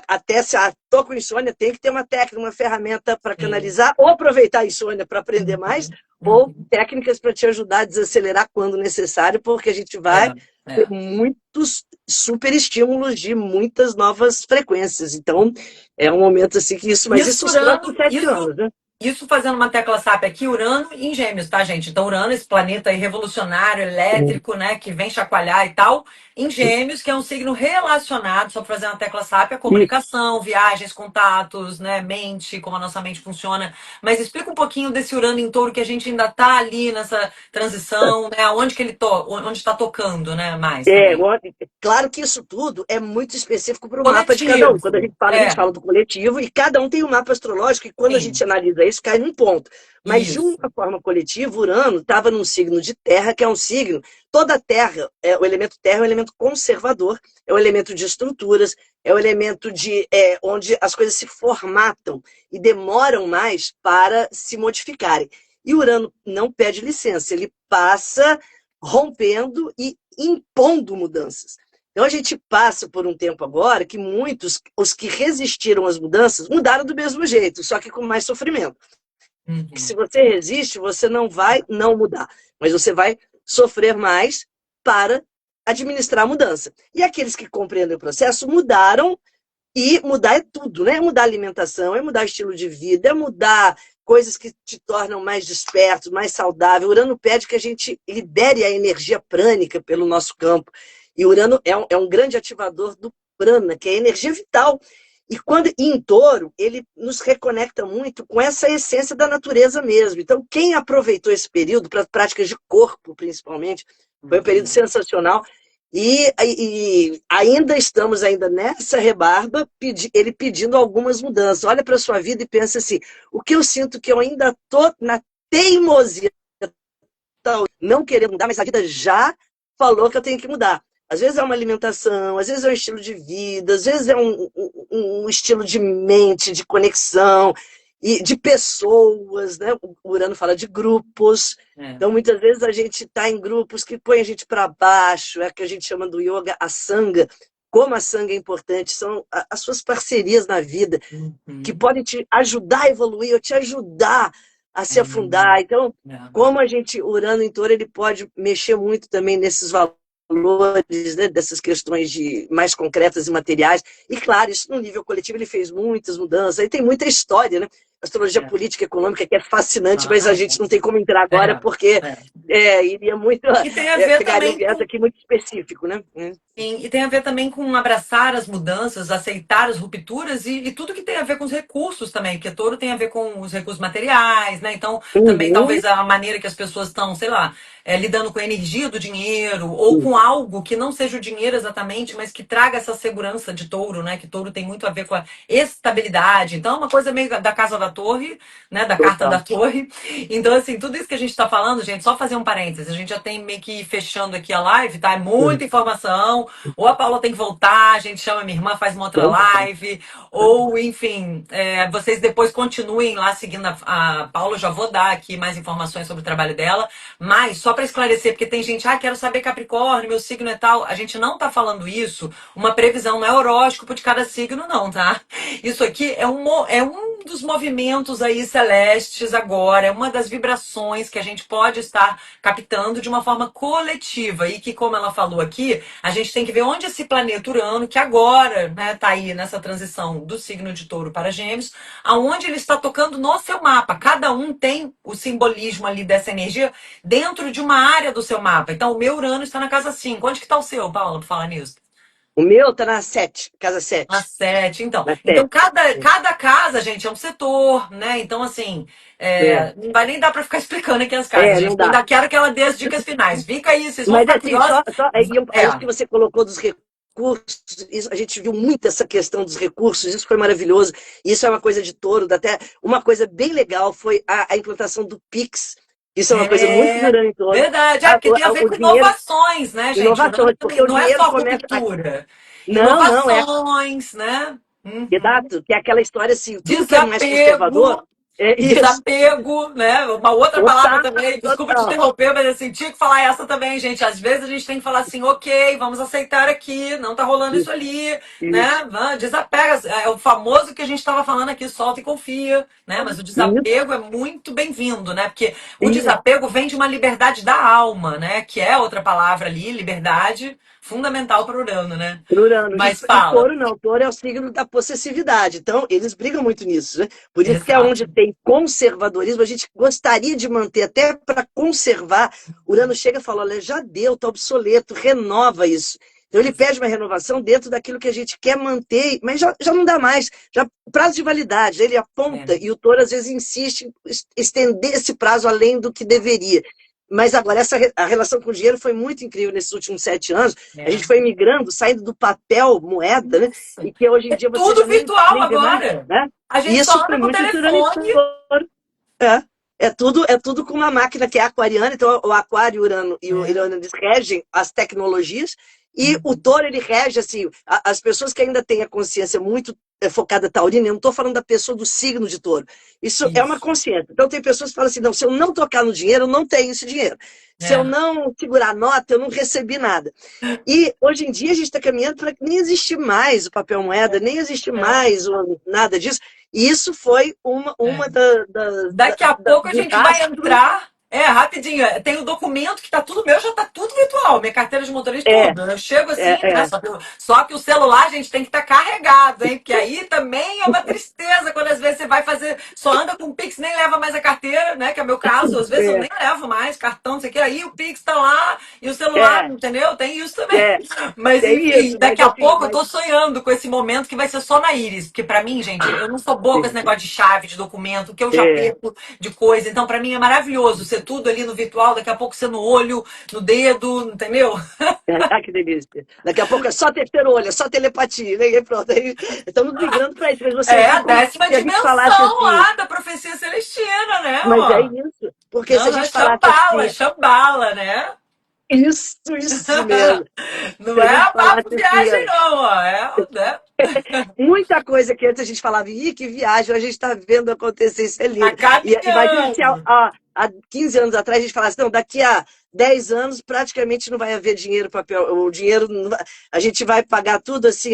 até se estou com insônia, tem que ter uma técnica, uma ferramenta para Sim. canalizar, ou aproveitar a insônia para aprender mais, Uhum. ou Uhum. técnicas para te ajudar a desacelerar quando necessário, porque a gente vai É, ter é. muitos super estímulos de muitas novas frequências. Então, é um momento assim que isso, mas isso Isso os próximos Urano, 7 anos, isso né? Isso fazendo uma tecla SAP aqui, Urano em Gêmeos, tá, gente? Então, Urano, esse planeta aí revolucionário, elétrico, né, que vem chacoalhar e tal, em Gêmeos, que é um signo relacionado, só pra fazer uma tecla SAP, a comunicação, viagens, contatos, né, mente, como a nossa mente funciona. Mas explica um pouquinho desse Urano em Touro, que a gente ainda tá ali nessa transição, né, onde que ele onde está tocando, né, mais É, também. claro que isso tudo é muito específico para o mapa de cada um. Quando Coletivo. a gente É, fala do coletivo, e cada um tem um mapa astrológico, e quando a sim. gente analisa isso, cai num ponto. Mas de uma Isso. forma coletiva, Urano estava num signo de terra, que é um signo. Toda terra, o elemento terra é um elemento conservador, é um elemento de estruturas, é um elemento onde as coisas se formatam e demoram mais para se modificarem. E Urano não pede licença, ele passa rompendo e impondo mudanças. Então a gente passa por um tempo agora que muitos, os que resistiram às mudanças, mudaram do mesmo jeito, só que com mais sofrimento. Que se Uhum. você resiste, você não vai não mudar, mas você vai sofrer mais para administrar a mudança. E aqueles que compreendem o processo mudaram, e mudar é tudo, né? É mudar a alimentação, é mudar o estilo de vida, é mudar coisas que te tornam mais desperto, mais saudável. Urano pede que a gente libere a energia prânica pelo nosso campo. E Urano é um grande ativador do prana, que é a energia vital. E em Touro, ele nos reconecta muito com essa essência da natureza mesmo. Então, quem aproveitou esse período para práticas de corpo, principalmente, foi um período Uhum. sensacional. E ainda estamos ainda nessa rebarba, ele pedindo algumas mudanças. Olha para a sua vida e pensa assim, o que eu sinto que eu ainda estou na teimosia, não querer mudar, mas a vida já falou que eu tenho que mudar. Às vezes é uma alimentação, às vezes é um estilo de vida, às vezes é um estilo de mente, de conexão, e de pessoas, né? O Urano fala de grupos. É. Então, muitas vezes a gente está em grupos que põem a gente para baixo, é o que a gente chama do yoga, a sanga. Como a sanga é importante, são as suas parcerias na vida, que Uhum. podem te ajudar a evoluir ou te ajudar a se Uhum. afundar. Então, É. como a gente, Urano em Touro, ele pode mexer muito também nesses valores, né, dessas questões mais concretas e materiais. E, claro, isso no nível coletivo ele fez muitas mudanças. Aí tem muita história, né? Astrologia É. política, econômica, que é fascinante, Ah, mas a não. gente não tem como entrar agora, É. porque É. iria muito. E tem a ver Pegaria um também viés com. aqui muito específico, né? Sim, e tem a ver também com abraçar as mudanças, aceitar as rupturas e tudo que tem a ver com os recursos também, porque touro tem a ver com os recursos materiais, né? Então, também Uhum. talvez a maneira que as pessoas estão, sei lá, lidando com a energia do dinheiro ou com algo que não seja o dinheiro exatamente, mas que traga essa segurança de touro, né? Que touro tem muito a ver com a estabilidade. Então, é uma coisa meio da casa da torre, né? Da carta da Total. torre. Então, assim, tudo isso que a gente está falando, gente, só fazer um parênteses, a gente já tem meio que fechando aqui a live, tá? É muita informação. Ou a Paula tem que voltar, a gente chama minha irmã, faz uma outra live, ou enfim, vocês depois continuem lá seguindo a Paula. Eu já vou dar aqui mais informações sobre o trabalho dela, mas só para esclarecer, porque tem gente, quero saber Capricórnio, meu signo é tal. A gente não tá falando isso, uma previsão, não é horóscopo de cada signo, não, tá? Isso aqui é um dos movimentos aí celestes agora, é uma das vibrações que a gente pode estar captando de uma forma coletiva e que, como ela falou aqui, a gente tem que ver onde esse planeta Urano, que agora está aí nessa transição do signo de Touro para Gêmeos, aonde ele está tocando no seu mapa. Cada um tem o simbolismo ali dessa energia dentro de uma área do seu mapa. Então, o meu Urano está na casa 5. Onde que está o seu, Paula, para falar nisso? O meu tá na 7, casa Na 7. 7, então. Na Então, 7. cada casa, gente, é um setor, né? Então, assim, É, não vai nem dar para ficar explicando aqui as casas, não gente. Eu dá. ainda quero que ela dê as dicas finais. Fica aí, vocês vão Mas ficar assim, curiosos. é isso que você colocou dos recursos, a gente viu muito essa questão dos recursos, isso foi maravilhoso. Isso é uma coisa de Touro, até uma coisa bem legal foi a implantação do Pix. Isso é uma coisa muito É durante em Touro. verdade. Porque tem a ver O com dinheiro, inovações, né, gente? inovações, porque o Não é dinheiro só começa. ruptura. Não, Inovações, né? Uhum. exato, que é aquela história assim, tudo que é mais conservador, Desapego. é isso. Desapego, né? Uma outra palavra Total, também, desculpa te total. interromper, mas assim, tinha que falar essa também, gente. Às vezes a gente tem que falar assim, ok, vamos aceitar aqui, não tá rolando isso Isso, ali, isso, né? Desapega. É o famoso que a gente estava falando aqui, solta e confia, né? Mas o isso, desapego é muito bem-vindo, né? Porque o isso. desapego vem de uma liberdade da alma, né? Que é outra palavra ali, liberdade. fundamental para Urano, né? Urano. Mas E fala. touro não, touro é o signo da possessividade. Então, eles brigam muito nisso, né? Por isso que é onde Exato. tem conservadorismo, a gente gostaria de manter, até para conservar. Urano chega e fala: olha, já deu, está obsoleto, renova isso. Então, ele pede uma renovação dentro daquilo que a gente quer manter, mas já não dá mais. Já prazo de validade, ele aponta, É, e o touro às vezes insiste em estender esse prazo além do que deveria. Mas agora, a relação com o dinheiro foi muito incrível nesses últimos 7 anos. A é. gente foi migrando, saindo do papel, moeda, né? Nossa. E que hoje em É dia você tudo já virtual nem vê mais, agora. né? A E gente isso só foi anda com o muito Urano em telefone. Touro. É. É tudo com uma máquina que é aquariana, então o aquário, o Urano e o É. Urano eles regem as tecnologias, e o Uhum. touro ele rege assim, as pessoas que ainda têm a consciência muito focada taurina, eu não estou falando da pessoa do signo de touro, isso é uma Isso. consciência. Então tem pessoas que falam assim: não, se eu não tocar no dinheiro, eu não tenho esse dinheiro. Se eu É. não segurar a nota, eu não recebi nada. E hoje em dia a gente está caminhando para nem existir mais o papel moeda, nem existir É. mais nada disso. E isso foi É. uma Daqui a pouco a do gente vai rastro. entrar. É, rapidinho. Tem o documento que tá tudo meu, já tá tudo virtual. Minha carteira de motorista, É, tudo. Eu chego assim, né? é, Só que o celular, gente, tem que estar carregado, hein? Porque aí também é uma tristeza quando às vezes você vai fazer, só anda com o Pix, nem leva mais a carteira, né? Que é o meu caso. Às vezes eu é, nem levo mais cartão, não sei o que. Aí o Pix tá lá e o celular, é, entendeu? Tem isso também. é, Mas tem enfim, isso, mas daqui a assim, pouco eu tô sonhando com esse momento que vai ser só na Íris. Porque pra mim, gente, eu não sou boa com esse negócio de chave, de documento, que eu já é, perco de coisa. Então, pra mim é maravilhoso ser tudo ali no virtual, daqui a pouco ser no olho, no dedo, entendeu? ah, que delícia. Daqui a pouco é só terceiro olho, é só telepatia, né? E pronto, aí estamos migrando para isso. Mas você É vê a como décima se a gente falasse dimensão assim, lá da profecia celestina, né, mas é ó? isso, porque se a Não, é gente falasse Shambhala, assim, Shambhala, né? isso mesmo. Não Se a gente é papo falasse assim, viagem, não, ó. É, né? muita coisa que antes a gente falava: ih, que viagem, a gente está vendo acontecer, isso é Tá lindo. E imagina se caminhando. há 15 anos atrás a gente falasse: não, daqui a 10 anos praticamente não vai haver dinheiro, papel, o dinheiro, a gente vai pagar tudo assim,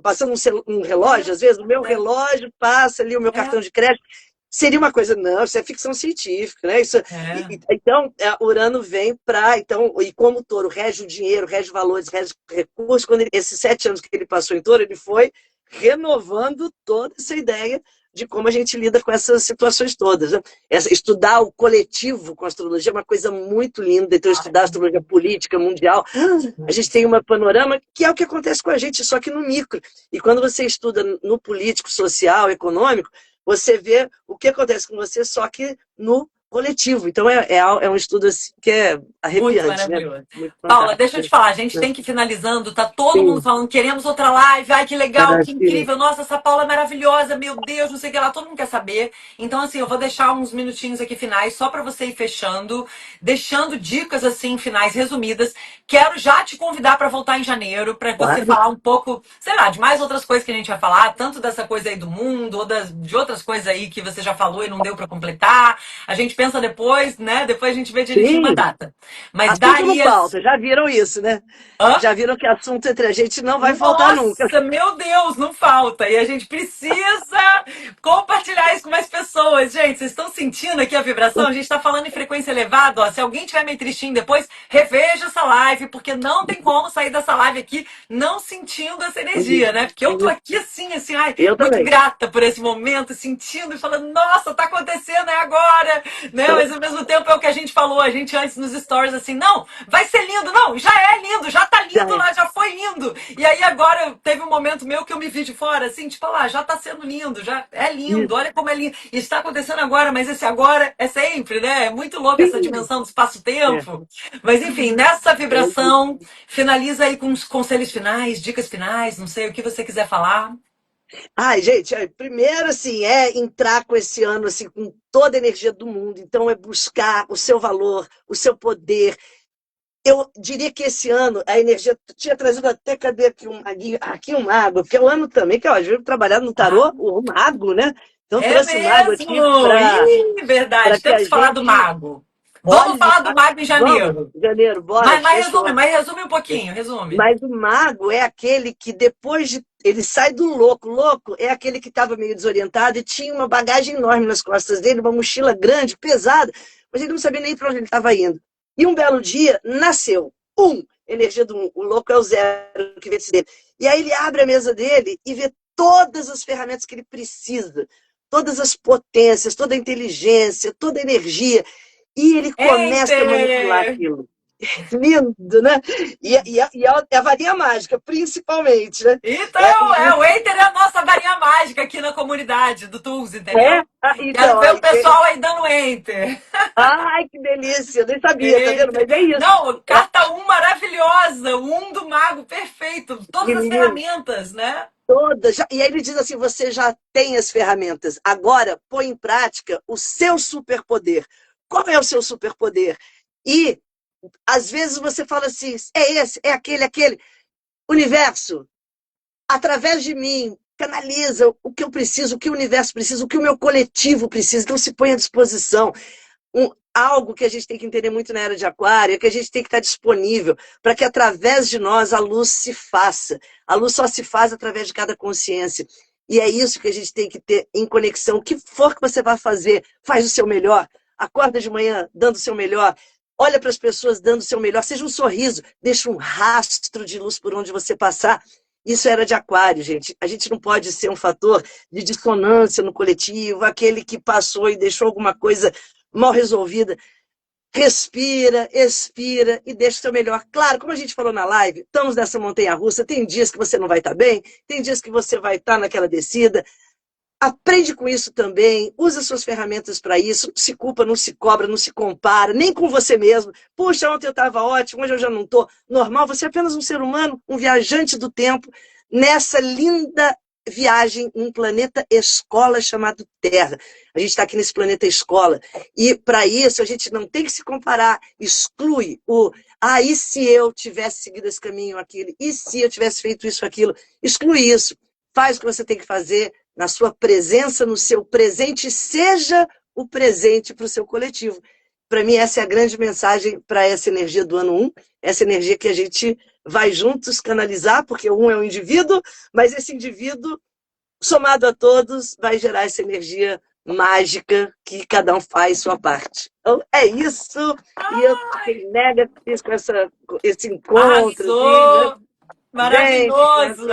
passando um relógio, às vezes, o meu É, relógio passa ali, o meu é, cartão de crédito. Seria uma coisa, não, isso é ficção científica, né? Isso, é. então, Urano vem para. Então, e como o touro rege o dinheiro, rege valores, rege recursos, esses 7 anos que ele passou em touro, ele foi renovando toda essa ideia de como a gente lida com essas situações todas. Né? Estudar o coletivo com a astrologia é uma coisa muito linda. Então, Ai, estudar a astrologia política mundial, a gente tem um panorama que é o que acontece com a gente, só que no micro. E quando você estuda no político, social, econômico, você vê o que acontece com você, só que no coletivo. Então, é um estudo assim, que é muito arrepiante, né? maravilhoso. Muito Paula, fantástico. deixa eu te falar, a gente tem que ir finalizando, tá todo mundo Sim, falando, queremos outra live, ai que legal, que maravilha. incrível, nossa, essa Paula é maravilhosa, meu Deus, não sei o que lá, todo mundo quer saber. Então, assim, eu vou deixar uns minutinhos aqui finais só pra você ir fechando, deixando dicas assim finais resumidas. Quero já te convidar pra voltar em janeiro, pra você Claro. falar um pouco, sei lá, de mais outras coisas que a gente vai falar, tanto dessa coisa aí do mundo, ou de outras coisas aí que você já falou e não deu pra completar. A gente pensa depois, né? Depois a gente vê direitinho uma Sim, data. Mas assunto não daí. falta, já viram isso, né? Hã? Já viram que assunto entre a gente não vai faltar nunca. Nossa, meu Deus, não falta. E a gente precisa compartilhar isso com mais pessoas. Gente, vocês estão sentindo aqui a vibração? A gente está falando em frequência elevada. Ó. Se alguém tiver meio tristinho depois, reveja essa live, porque não tem como sair dessa live aqui não sentindo essa energia, né? Porque eu tô aqui assim, ai, Eu muito também. grata por esse momento, sentindo e falando, nossa, tá acontecendo, é agora, né? Mas ao mesmo tempo é o que a gente falou, a gente antes nos stories assim, não, vai ser lindo, não, já é lindo, já tá Já lindo é. lá, já foi lindo. E aí agora teve um momento meu que eu me vi de fora, assim, tipo, lá, já tá sendo lindo, já é lindo, Isso. olha como é lindo. E está acontecendo agora, mas esse agora é sempre, né? É muito louco essa Sim. dimensão do É. espaço-tempo. Mas enfim, nessa É isso. vibração, finaliza aí com os conselhos finais, dicas finais, não sei o que você quiser falar. Ai, gente, primeiro, assim, é entrar com esse ano, assim, com toda a energia do mundo. Então, é buscar o seu valor, o seu poder. Eu diria que esse ano a energia tinha trazido até, cadê aqui um maguinho? Aqui um mago, porque é o ano também, que ó, eu trabalhado no Ah, tarô, o mago, né? Então é trouxe o mago aqui mesmo! para Ih, verdade. que Temos a que falar do gente mago. Vamos olhe. falar do mago em Vamos, janeiro. janeiro, bora, Mas fechou. mas resume um pouquinho, resume. Mas o mago é aquele que depois de. Ele sai do louco. Louco é aquele que estava meio desorientado e tinha uma bagagem enorme nas costas dele, uma mochila grande, pesada, mas ele não sabia nem para onde ele estava indo. E um belo dia nasceu. energia do 1. O louco é o 0 que vê dele. E aí ele abre a mesa dele e vê todas as ferramentas que ele precisa, todas as potências, toda a inteligência, toda a energia, e ele começa a manipular Enter! aquilo. Lindo, né? E a varinha mágica, principalmente, né? Então, o Enter é a nossa varinha mágica aqui na comunidade do Tools, entendeu? Quero Então, ver o pessoal aí dando Enter. ai, que delícia, eu nem sabia, tá vendo? Enter. Mas é isso. Não, carta um maravilhosa, o 1 do mago perfeito, todas as Menino, ferramentas, né? todas. E aí ele diz assim: você já tem as ferramentas, agora põe em prática o seu superpoder. Qual é o seu superpoder? E às vezes você fala assim: é esse, é aquele, aquele. Universo, através de mim, canaliza o que eu preciso, o que o universo precisa, o que o meu coletivo precisa. Então se põe à disposição. Algo que a gente tem que entender muito na era de Aquário é que a gente tem que estar disponível para que através de nós a luz se faça. A luz só se faz através de cada consciência. E é isso que a gente tem que ter em conexão. O que for que você vai fazer, faz o seu melhor. Acorda de manhã dando o seu melhor. Olha para as pessoas dando o seu melhor. Seja um sorriso, deixa um rastro de luz por onde você passar. Isso era de Aquário, gente. A gente não pode ser um fator de dissonância no coletivo, aquele que passou e deixou alguma coisa mal resolvida. Respira, expira e deixa o seu melhor. Claro, como a gente falou na live, estamos nessa montanha-russa, tem dias que você não vai estar bem, tem dias que você vai estar naquela descida. Aprende com isso também, usa suas ferramentas para isso, não se culpa, não se cobra, não se compara, nem com você mesmo. Puxa, ontem eu estava ótimo, hoje eu já não estou. Normal, você é apenas um ser humano, um viajante do tempo, nessa linda viagem num planeta escola chamado Terra. A gente está aqui nesse planeta escola. E para isso a gente não tem que se comparar, exclui e se eu tivesse seguido esse caminho, aquilo, e se eu tivesse feito isso, aquilo, exclui isso. Faz o que você tem que fazer na sua presença, no seu presente, seja o presente para o seu coletivo. Para mim, essa é a grande mensagem para essa energia do ano 1, essa energia que a gente vai juntos canalizar, porque o 1 é um indivíduo, mas esse indivíduo, somado a todos, vai gerar essa energia mágica que cada um faz sua parte. Então, é isso. E eu fiquei mega feliz com esse encontro aqui, né? Arrasou! Gente, Maravilhoso!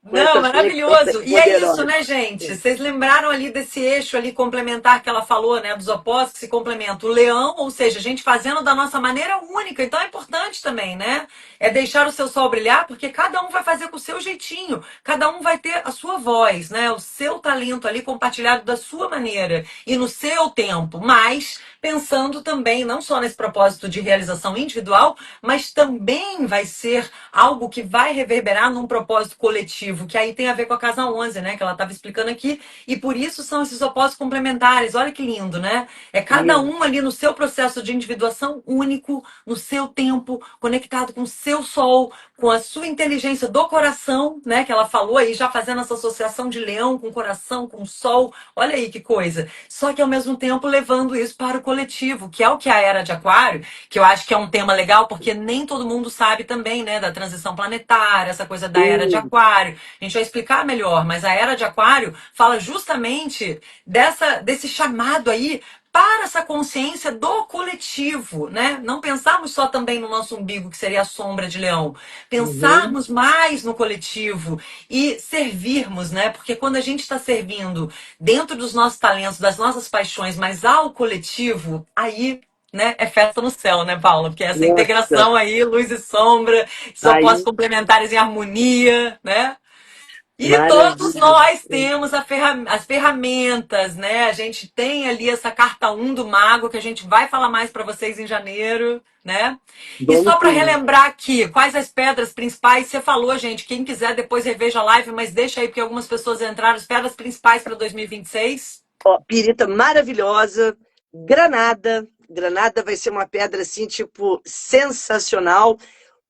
com Não, essa conexão maravilhoso. E é isso, poderosa. né, gente? Vocês lembraram ali desse eixo ali complementar que ela falou, né? Dos opostos que se complementam. O leão, ou seja, a gente fazendo da nossa maneira única. Então é importante também, né? É deixar o seu sol brilhar, porque cada um vai fazer com o seu jeitinho. Cada um vai ter a sua voz, né? O seu talento ali compartilhado da sua maneira e no seu tempo. Mas pensando também não só nesse propósito de realização individual, mas também vai ser algo que vai reverberar num propósito coletivo, que aí tem a ver com a casa 11, né, que ela estava explicando aqui, e por isso são esses opostos complementares. Olha que lindo, né? É cada Lindo. um ali no seu processo de individuação único, no seu tempo, conectado com o seu sol, com a sua inteligência do coração, né, que ela falou aí, já fazendo essa associação de leão com coração, com sol. Olha aí que coisa. Só que ao mesmo tempo levando isso para o coletivo, que é o que a era de Aquário, que eu acho que é um tema legal, porque nem todo mundo sabe também, né, da transição planetária, essa coisa da era de Aquário. A gente vai explicar melhor, mas a era de Aquário fala justamente desse chamado aí para essa consciência do coletivo, né? Não pensarmos só também no nosso umbigo, que seria a sombra de leão. Uhum. Pensarmos mais no coletivo e servirmos, né? Porque quando a gente está servindo dentro dos nossos talentos, das nossas paixões, mas ao coletivo, aí, né, é festa no céu, né, Paula? Porque essa Nossa, integração aí, luz e sombra, só aí, complementares em harmonia, né? E todos maravilha. nós temos as ferramentas, né? A gente tem ali essa carta um do mago, que a gente vai falar mais para vocês em janeiro, né? E Vamos só para sim. relembrar aqui, quais as pedras principais? Você falou, gente, quem quiser depois reveja a live, mas deixa aí, porque algumas pessoas entraram, as pedras principais para 2026. Ó, pirita maravilhosa, granada. Granada vai ser uma pedra assim, tipo, sensacional.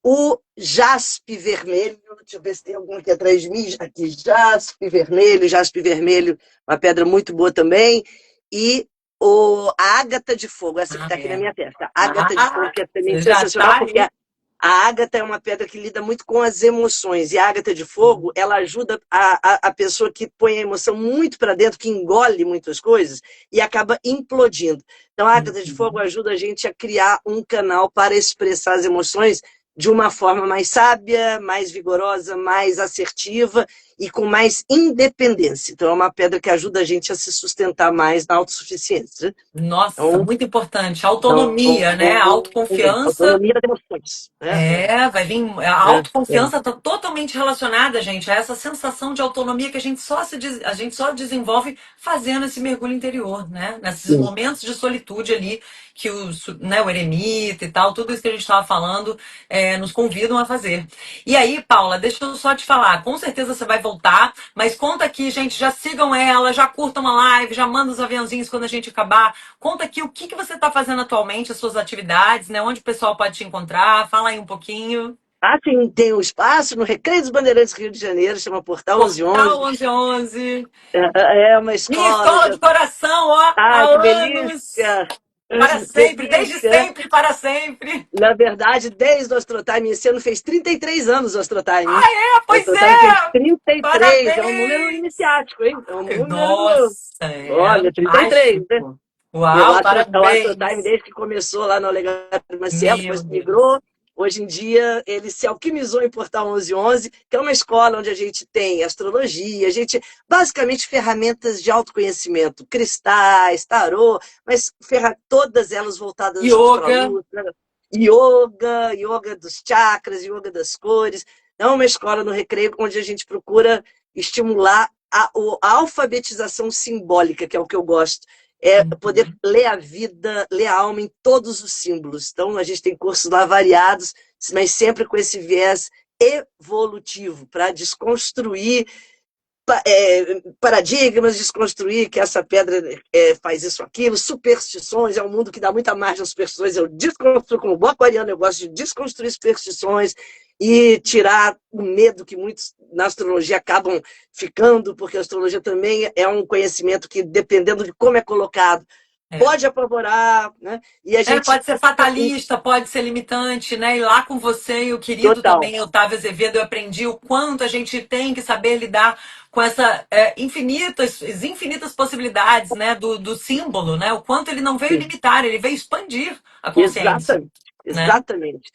O jaspe vermelho, deixa eu ver se tem algum aqui atrás de mim. Aqui, jaspe vermelho, uma pedra muito boa também. E a ágata de fogo, essa que Ah, está aqui na é. minha testa. A ágata de fogo, Ah, que é também você já sensacional, tá porque aí. a ágata é uma pedra que lida muito com as emoções. E a ágata de fogo, ela ajuda a pessoa que põe a emoção muito para dentro, que engole muitas coisas e acaba implodindo. Então, a ágata de fogo ajuda a gente a criar um canal para expressar as emoções de uma forma mais sábia, mais vigorosa, mais assertiva e com mais independência. Então, é uma pedra que ajuda a gente a se sustentar mais na autossuficiência, né? Nossa, Então, muito importante. então, Autonomia, né? Autoconfiança. autonomia das emoções. É, vai vir. A É, é. autoconfiança está totalmente relacionada, gente, a essa sensação de autonomia que a gente a gente só desenvolve fazendo esse mergulho interior, né? Nesses Sim. momentos de solitude ali que o eremita e tal, tudo isso que a gente estava falando, nos convidam a fazer. E aí, Paula, deixa eu só te falar, com certeza você vai voltar, mas conta aqui, gente, já sigam ela, já curtam a live, já manda os aviãozinhos quando a gente acabar. Conta aqui o que você está fazendo atualmente, as suas atividades, né? Onde o pessoal pode te encontrar. Fala aí um pouquinho. Ah, sim, tem um espaço no Recreio dos Bandeirantes Rio de Janeiro, chama Portal Portal 1111. 1111. É uma Minha escola. escola de coração, ó, há Ai, que anos. delícia! Para sempre, desde Delícia! sempre, para sempre. Na verdade, desde o Astrotime, esse ano fez 33 anos o Astrotime, hein? Ah, é? O Pois Astrotime fez é! 33, é um número Parabéns! iniciático, hein? É um número. Nossa, é Olha, 33, né? mágico. E o Uau, Astrotime, parabéns. desde que começou lá no Alegado Maciel, Meu depois Deus. migrou, hoje em dia ele se alquimizou em Portal 1111, que é uma escola onde a gente tem astrologia, a gente, basicamente ferramentas de autoconhecimento, cristais, tarô, mas todas elas voltadas para a Yoga. luz, né? Yoga dos chakras, yoga das cores. É uma escola no Recreio onde a gente procura estimular a alfabetização simbólica, que é o que eu gosto, é poder Uhum. ler a vida, ler a alma em todos os símbolos. Então, a gente tem cursos lá variados, mas sempre com esse viés evolutivo, para desconstruir paradigmas, desconstruir que essa pedra faz isso, aquilo, superstições, é um mundo que dá muita margem às superstições, eu desconstruo, como bom aquariano, eu gosto de desconstruir superstições e tirar o medo que muitos na astrologia acabam ficando, porque a astrologia também é um conhecimento que, dependendo de como é colocado, É. pode apavorar, né? E a gente Pode ser fatalista, pode ser limitante, né? E lá com você e o querido total. também, Otávio Azevedo, eu aprendi o quanto a gente tem que saber lidar com essa infinitas possibilidades, né? Do símbolo, né? O quanto ele não veio Sim. limitar, ele veio expandir a consciência, Exatamente, né? exatamente.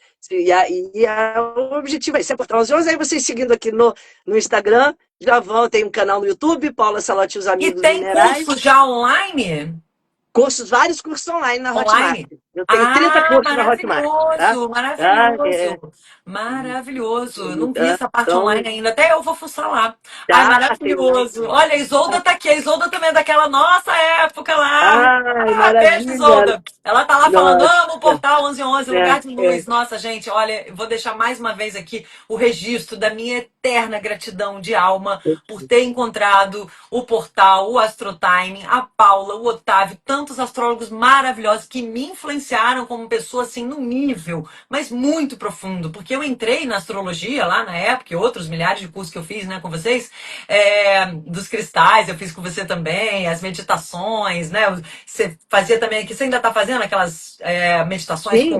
O objetivo é ser Portal 1111, aí vocês seguindo aqui no Instagram, já vão, tem um canal no YouTube, Paula Salote e os E Amigos tem Minerais, cursos já online? cursos, vários cursos online na Hotmart. Online? Eu tenho 30 Ah, cursos na Hotmart, tá? maravilhoso, Tá? maravilhoso, maravilhoso. Eu não vi Tá? essa parte online Então, ainda, até eu vou fuçar lá. Ai, tem um maravilhoso. monte. Olha, a Isolda tá aqui, a Isolda também é daquela nossa época lá. Ai, Ah, beijo, maravilha! Isolda. Ela tá lá falando, Nossa, amo o Portal 1111, é, lugar de é, luz. Nossa, gente, olha, eu vou deixar mais uma vez aqui o registro da minha eterna gratidão de alma por ter encontrado o Portal, o Astrotiming, a Paula, o Otávio, tantos astrólogos maravilhosos que me influenciaram como pessoa, assim, num nível, mas muito profundo, porque eu entrei na astrologia lá na época, e outros milhares de cursos que eu fiz, né, com vocês, dos cristais, eu fiz com você também, as meditações, né, você fazia também, que você ainda está fazendo aquelas meditações sim, com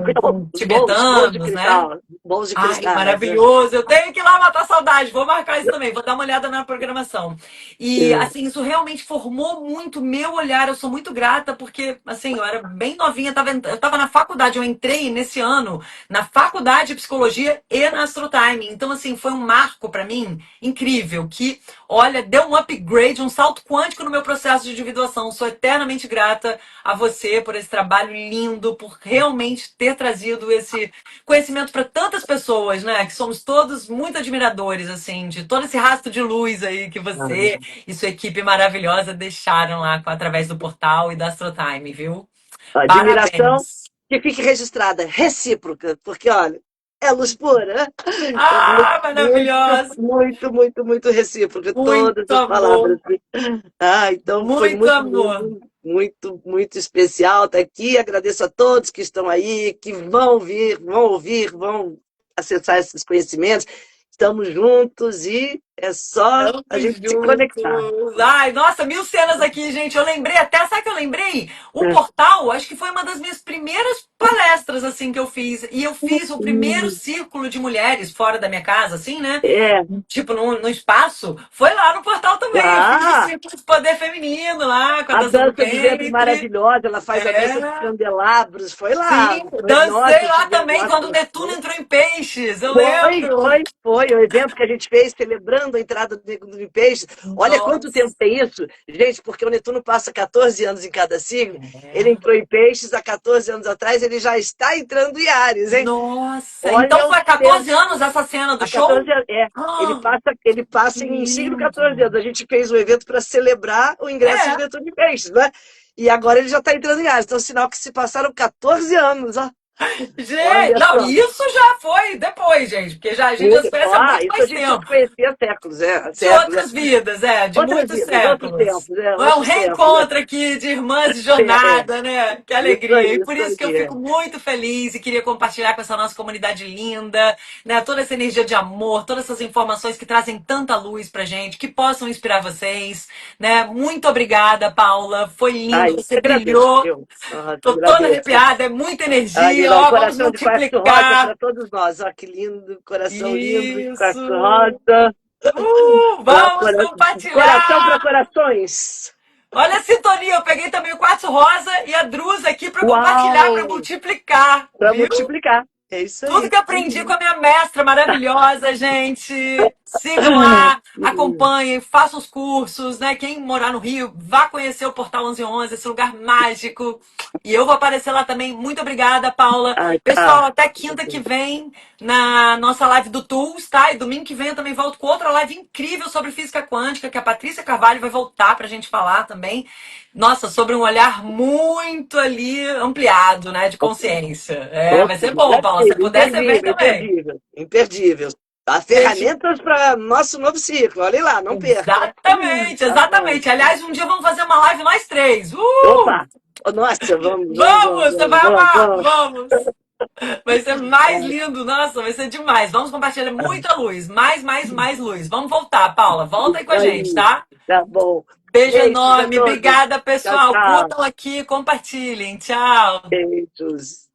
os bolos de tibetanos, né? cristal, bolos de Ai, cristais. É. maravilhoso. Eu tenho que ir lá matar a saudade. Vou marcar isso também. Vou dar uma olhada na programação. E, É. assim, isso realmente formou muito meu olhar. Eu sou muito grata porque, assim, eu era bem novinha. Eu estava na faculdade. Eu entrei nesse ano na faculdade de psicologia e na Astrotiming. Então, assim, foi um marco para mim incrível. Que, olha, deu um upgrade, um salto quântico no meu processo de individuação. Sou eternamente grata a você por esse trabalho lindo, por realmente ter trazido esse conhecimento para tantas pessoas, né? Que somos todos muito admiradores, assim, de todo esse rastro de luz aí que você e sua equipe maravilhosa deixaram lá através do portal e da Astrotime, viu? Admiração Parabéns! que fique registrada, recíproca, porque, olha, é luz pura. É Ah, muito, maravilhosa! muito, muito, muito recíproca, todas Muito as palavras. amor! Então foi Muito muito amor! lindo, muito, muito especial estar aqui. Agradeço a todos que estão aí, que vão vir, vão ouvir, vão acessar esses conhecimentos. Estamos juntos e É só Tamo a gente se conectar. juntos. Ai, nossa, mil cenas aqui, gente. Eu lembrei até, sabe o que eu lembrei? O É. portal, acho que foi uma das minhas primeiras palestras, assim, que eu fiz. E eu fiz o primeiro círculo de mulheres fora da minha casa, assim, né? É. Tipo, no espaço. Foi lá no portal também. Eu fiz o Ah, círculo de poder feminino lá, com a a dança do dança do ventre ventre. maravilhosa, ela faz a dança dos É. candelabros. Foi lá. Sim, Foi, dancei nossa, lá tivemos, também quando o nossa, Netuno entrou em peixes. Eu foi, lembro. foi, foi. O evento que a gente fez celebrando a entrada do Netuno em Peixes. Olha quanto tempo Nossa. tem isso. Gente, porque o Netuno passa 14 anos em cada signo. Ele É. entrou em Peixes há 14 anos atrás, ele já está entrando em Áries, hein? Nossa, então Olha o foi há 14 tempo. anos essa cena do Há 14 show? anos, Ah, ele que passa em signo 14 lindo! anos. A gente fez um evento para celebrar o ingresso de É, Netuno em Peixes, né? E agora ele já está entrando em Áries. Então, sinal que se passaram 14 anos, ó. gente, Olha não, só. isso já foi depois, gente, porque a gente já se conhece há muito Isso a mais gente já se tempo. conhecia há séculos, há De séculos. outras vidas, de Outras muitos vidas, outros séculos. tempos, É um outros tempos. reencontro aqui de irmãs de É, jornada, né? Que isso alegria. E aí, por isso isso que eu aí. fico muito feliz e queria compartilhar com essa nossa comunidade linda, né? Toda essa energia de amor, todas essas informações que trazem tanta luz pra gente, que possam inspirar vocês, né? Muito obrigada, Paula. Foi Ah, lindo, eu você que agradeço, brilhou. eu te Tô toda agradeço. arrepiada, é muita Ali, energia, ó, um ó, vamos coração de quartzo rosa para multiplicar. todos nós. Ó, que lindo, coração lindo de quartzo Isso! rosa. Ó, Vamos coração para compartilhar! corações. Olha a sintonia, eu peguei também o quartzo rosa e a drusa aqui para compartilhar, para Uau! multiplicar, Para viu? multiplicar. É isso Tudo aí. que aprendi com a minha mestra maravilhosa, gente. Sigam lá, acompanhem, façam os cursos, né? Quem morar no Rio, vá conhecer o Portal 1111, esse lugar mágico. E eu vou aparecer lá também. Muito obrigada, Paula. Ah, Pessoal, tá. até quinta que vem na nossa live do Tools, tá? E domingo que vem eu também volto com outra live incrível sobre física quântica, que a Patrícia Carvalho vai voltar pra gente falar também. Nossa, sobre um olhar muito ali ampliado, né, de consciência. É, vai Opa, ser bom, Paula. Se puder, você vem imperdível, também. imperdível, imperdível. Há Beijo. ferramentas para nosso novo ciclo. Olha lá, não perca. Exatamente, Tá bom. exatamente. Aliás, um dia vamos fazer uma live nós três. Opa! Nossa, vamos, vamos, Vamos, vamos, você vamos, vai vamos, amar. vamos. Vamos. Vai ser mais lindo. Nossa, vai ser demais. Vamos compartilhar muita luz. Mais luz. Vamos voltar, Paula. Volta aí com a gente, Aí, tá? tá bom. Beijo Beijos a enorme. todos. Obrigada, Tchau, pessoal. tchau. Curtam aqui, compartilhem. Tchau. Beijos.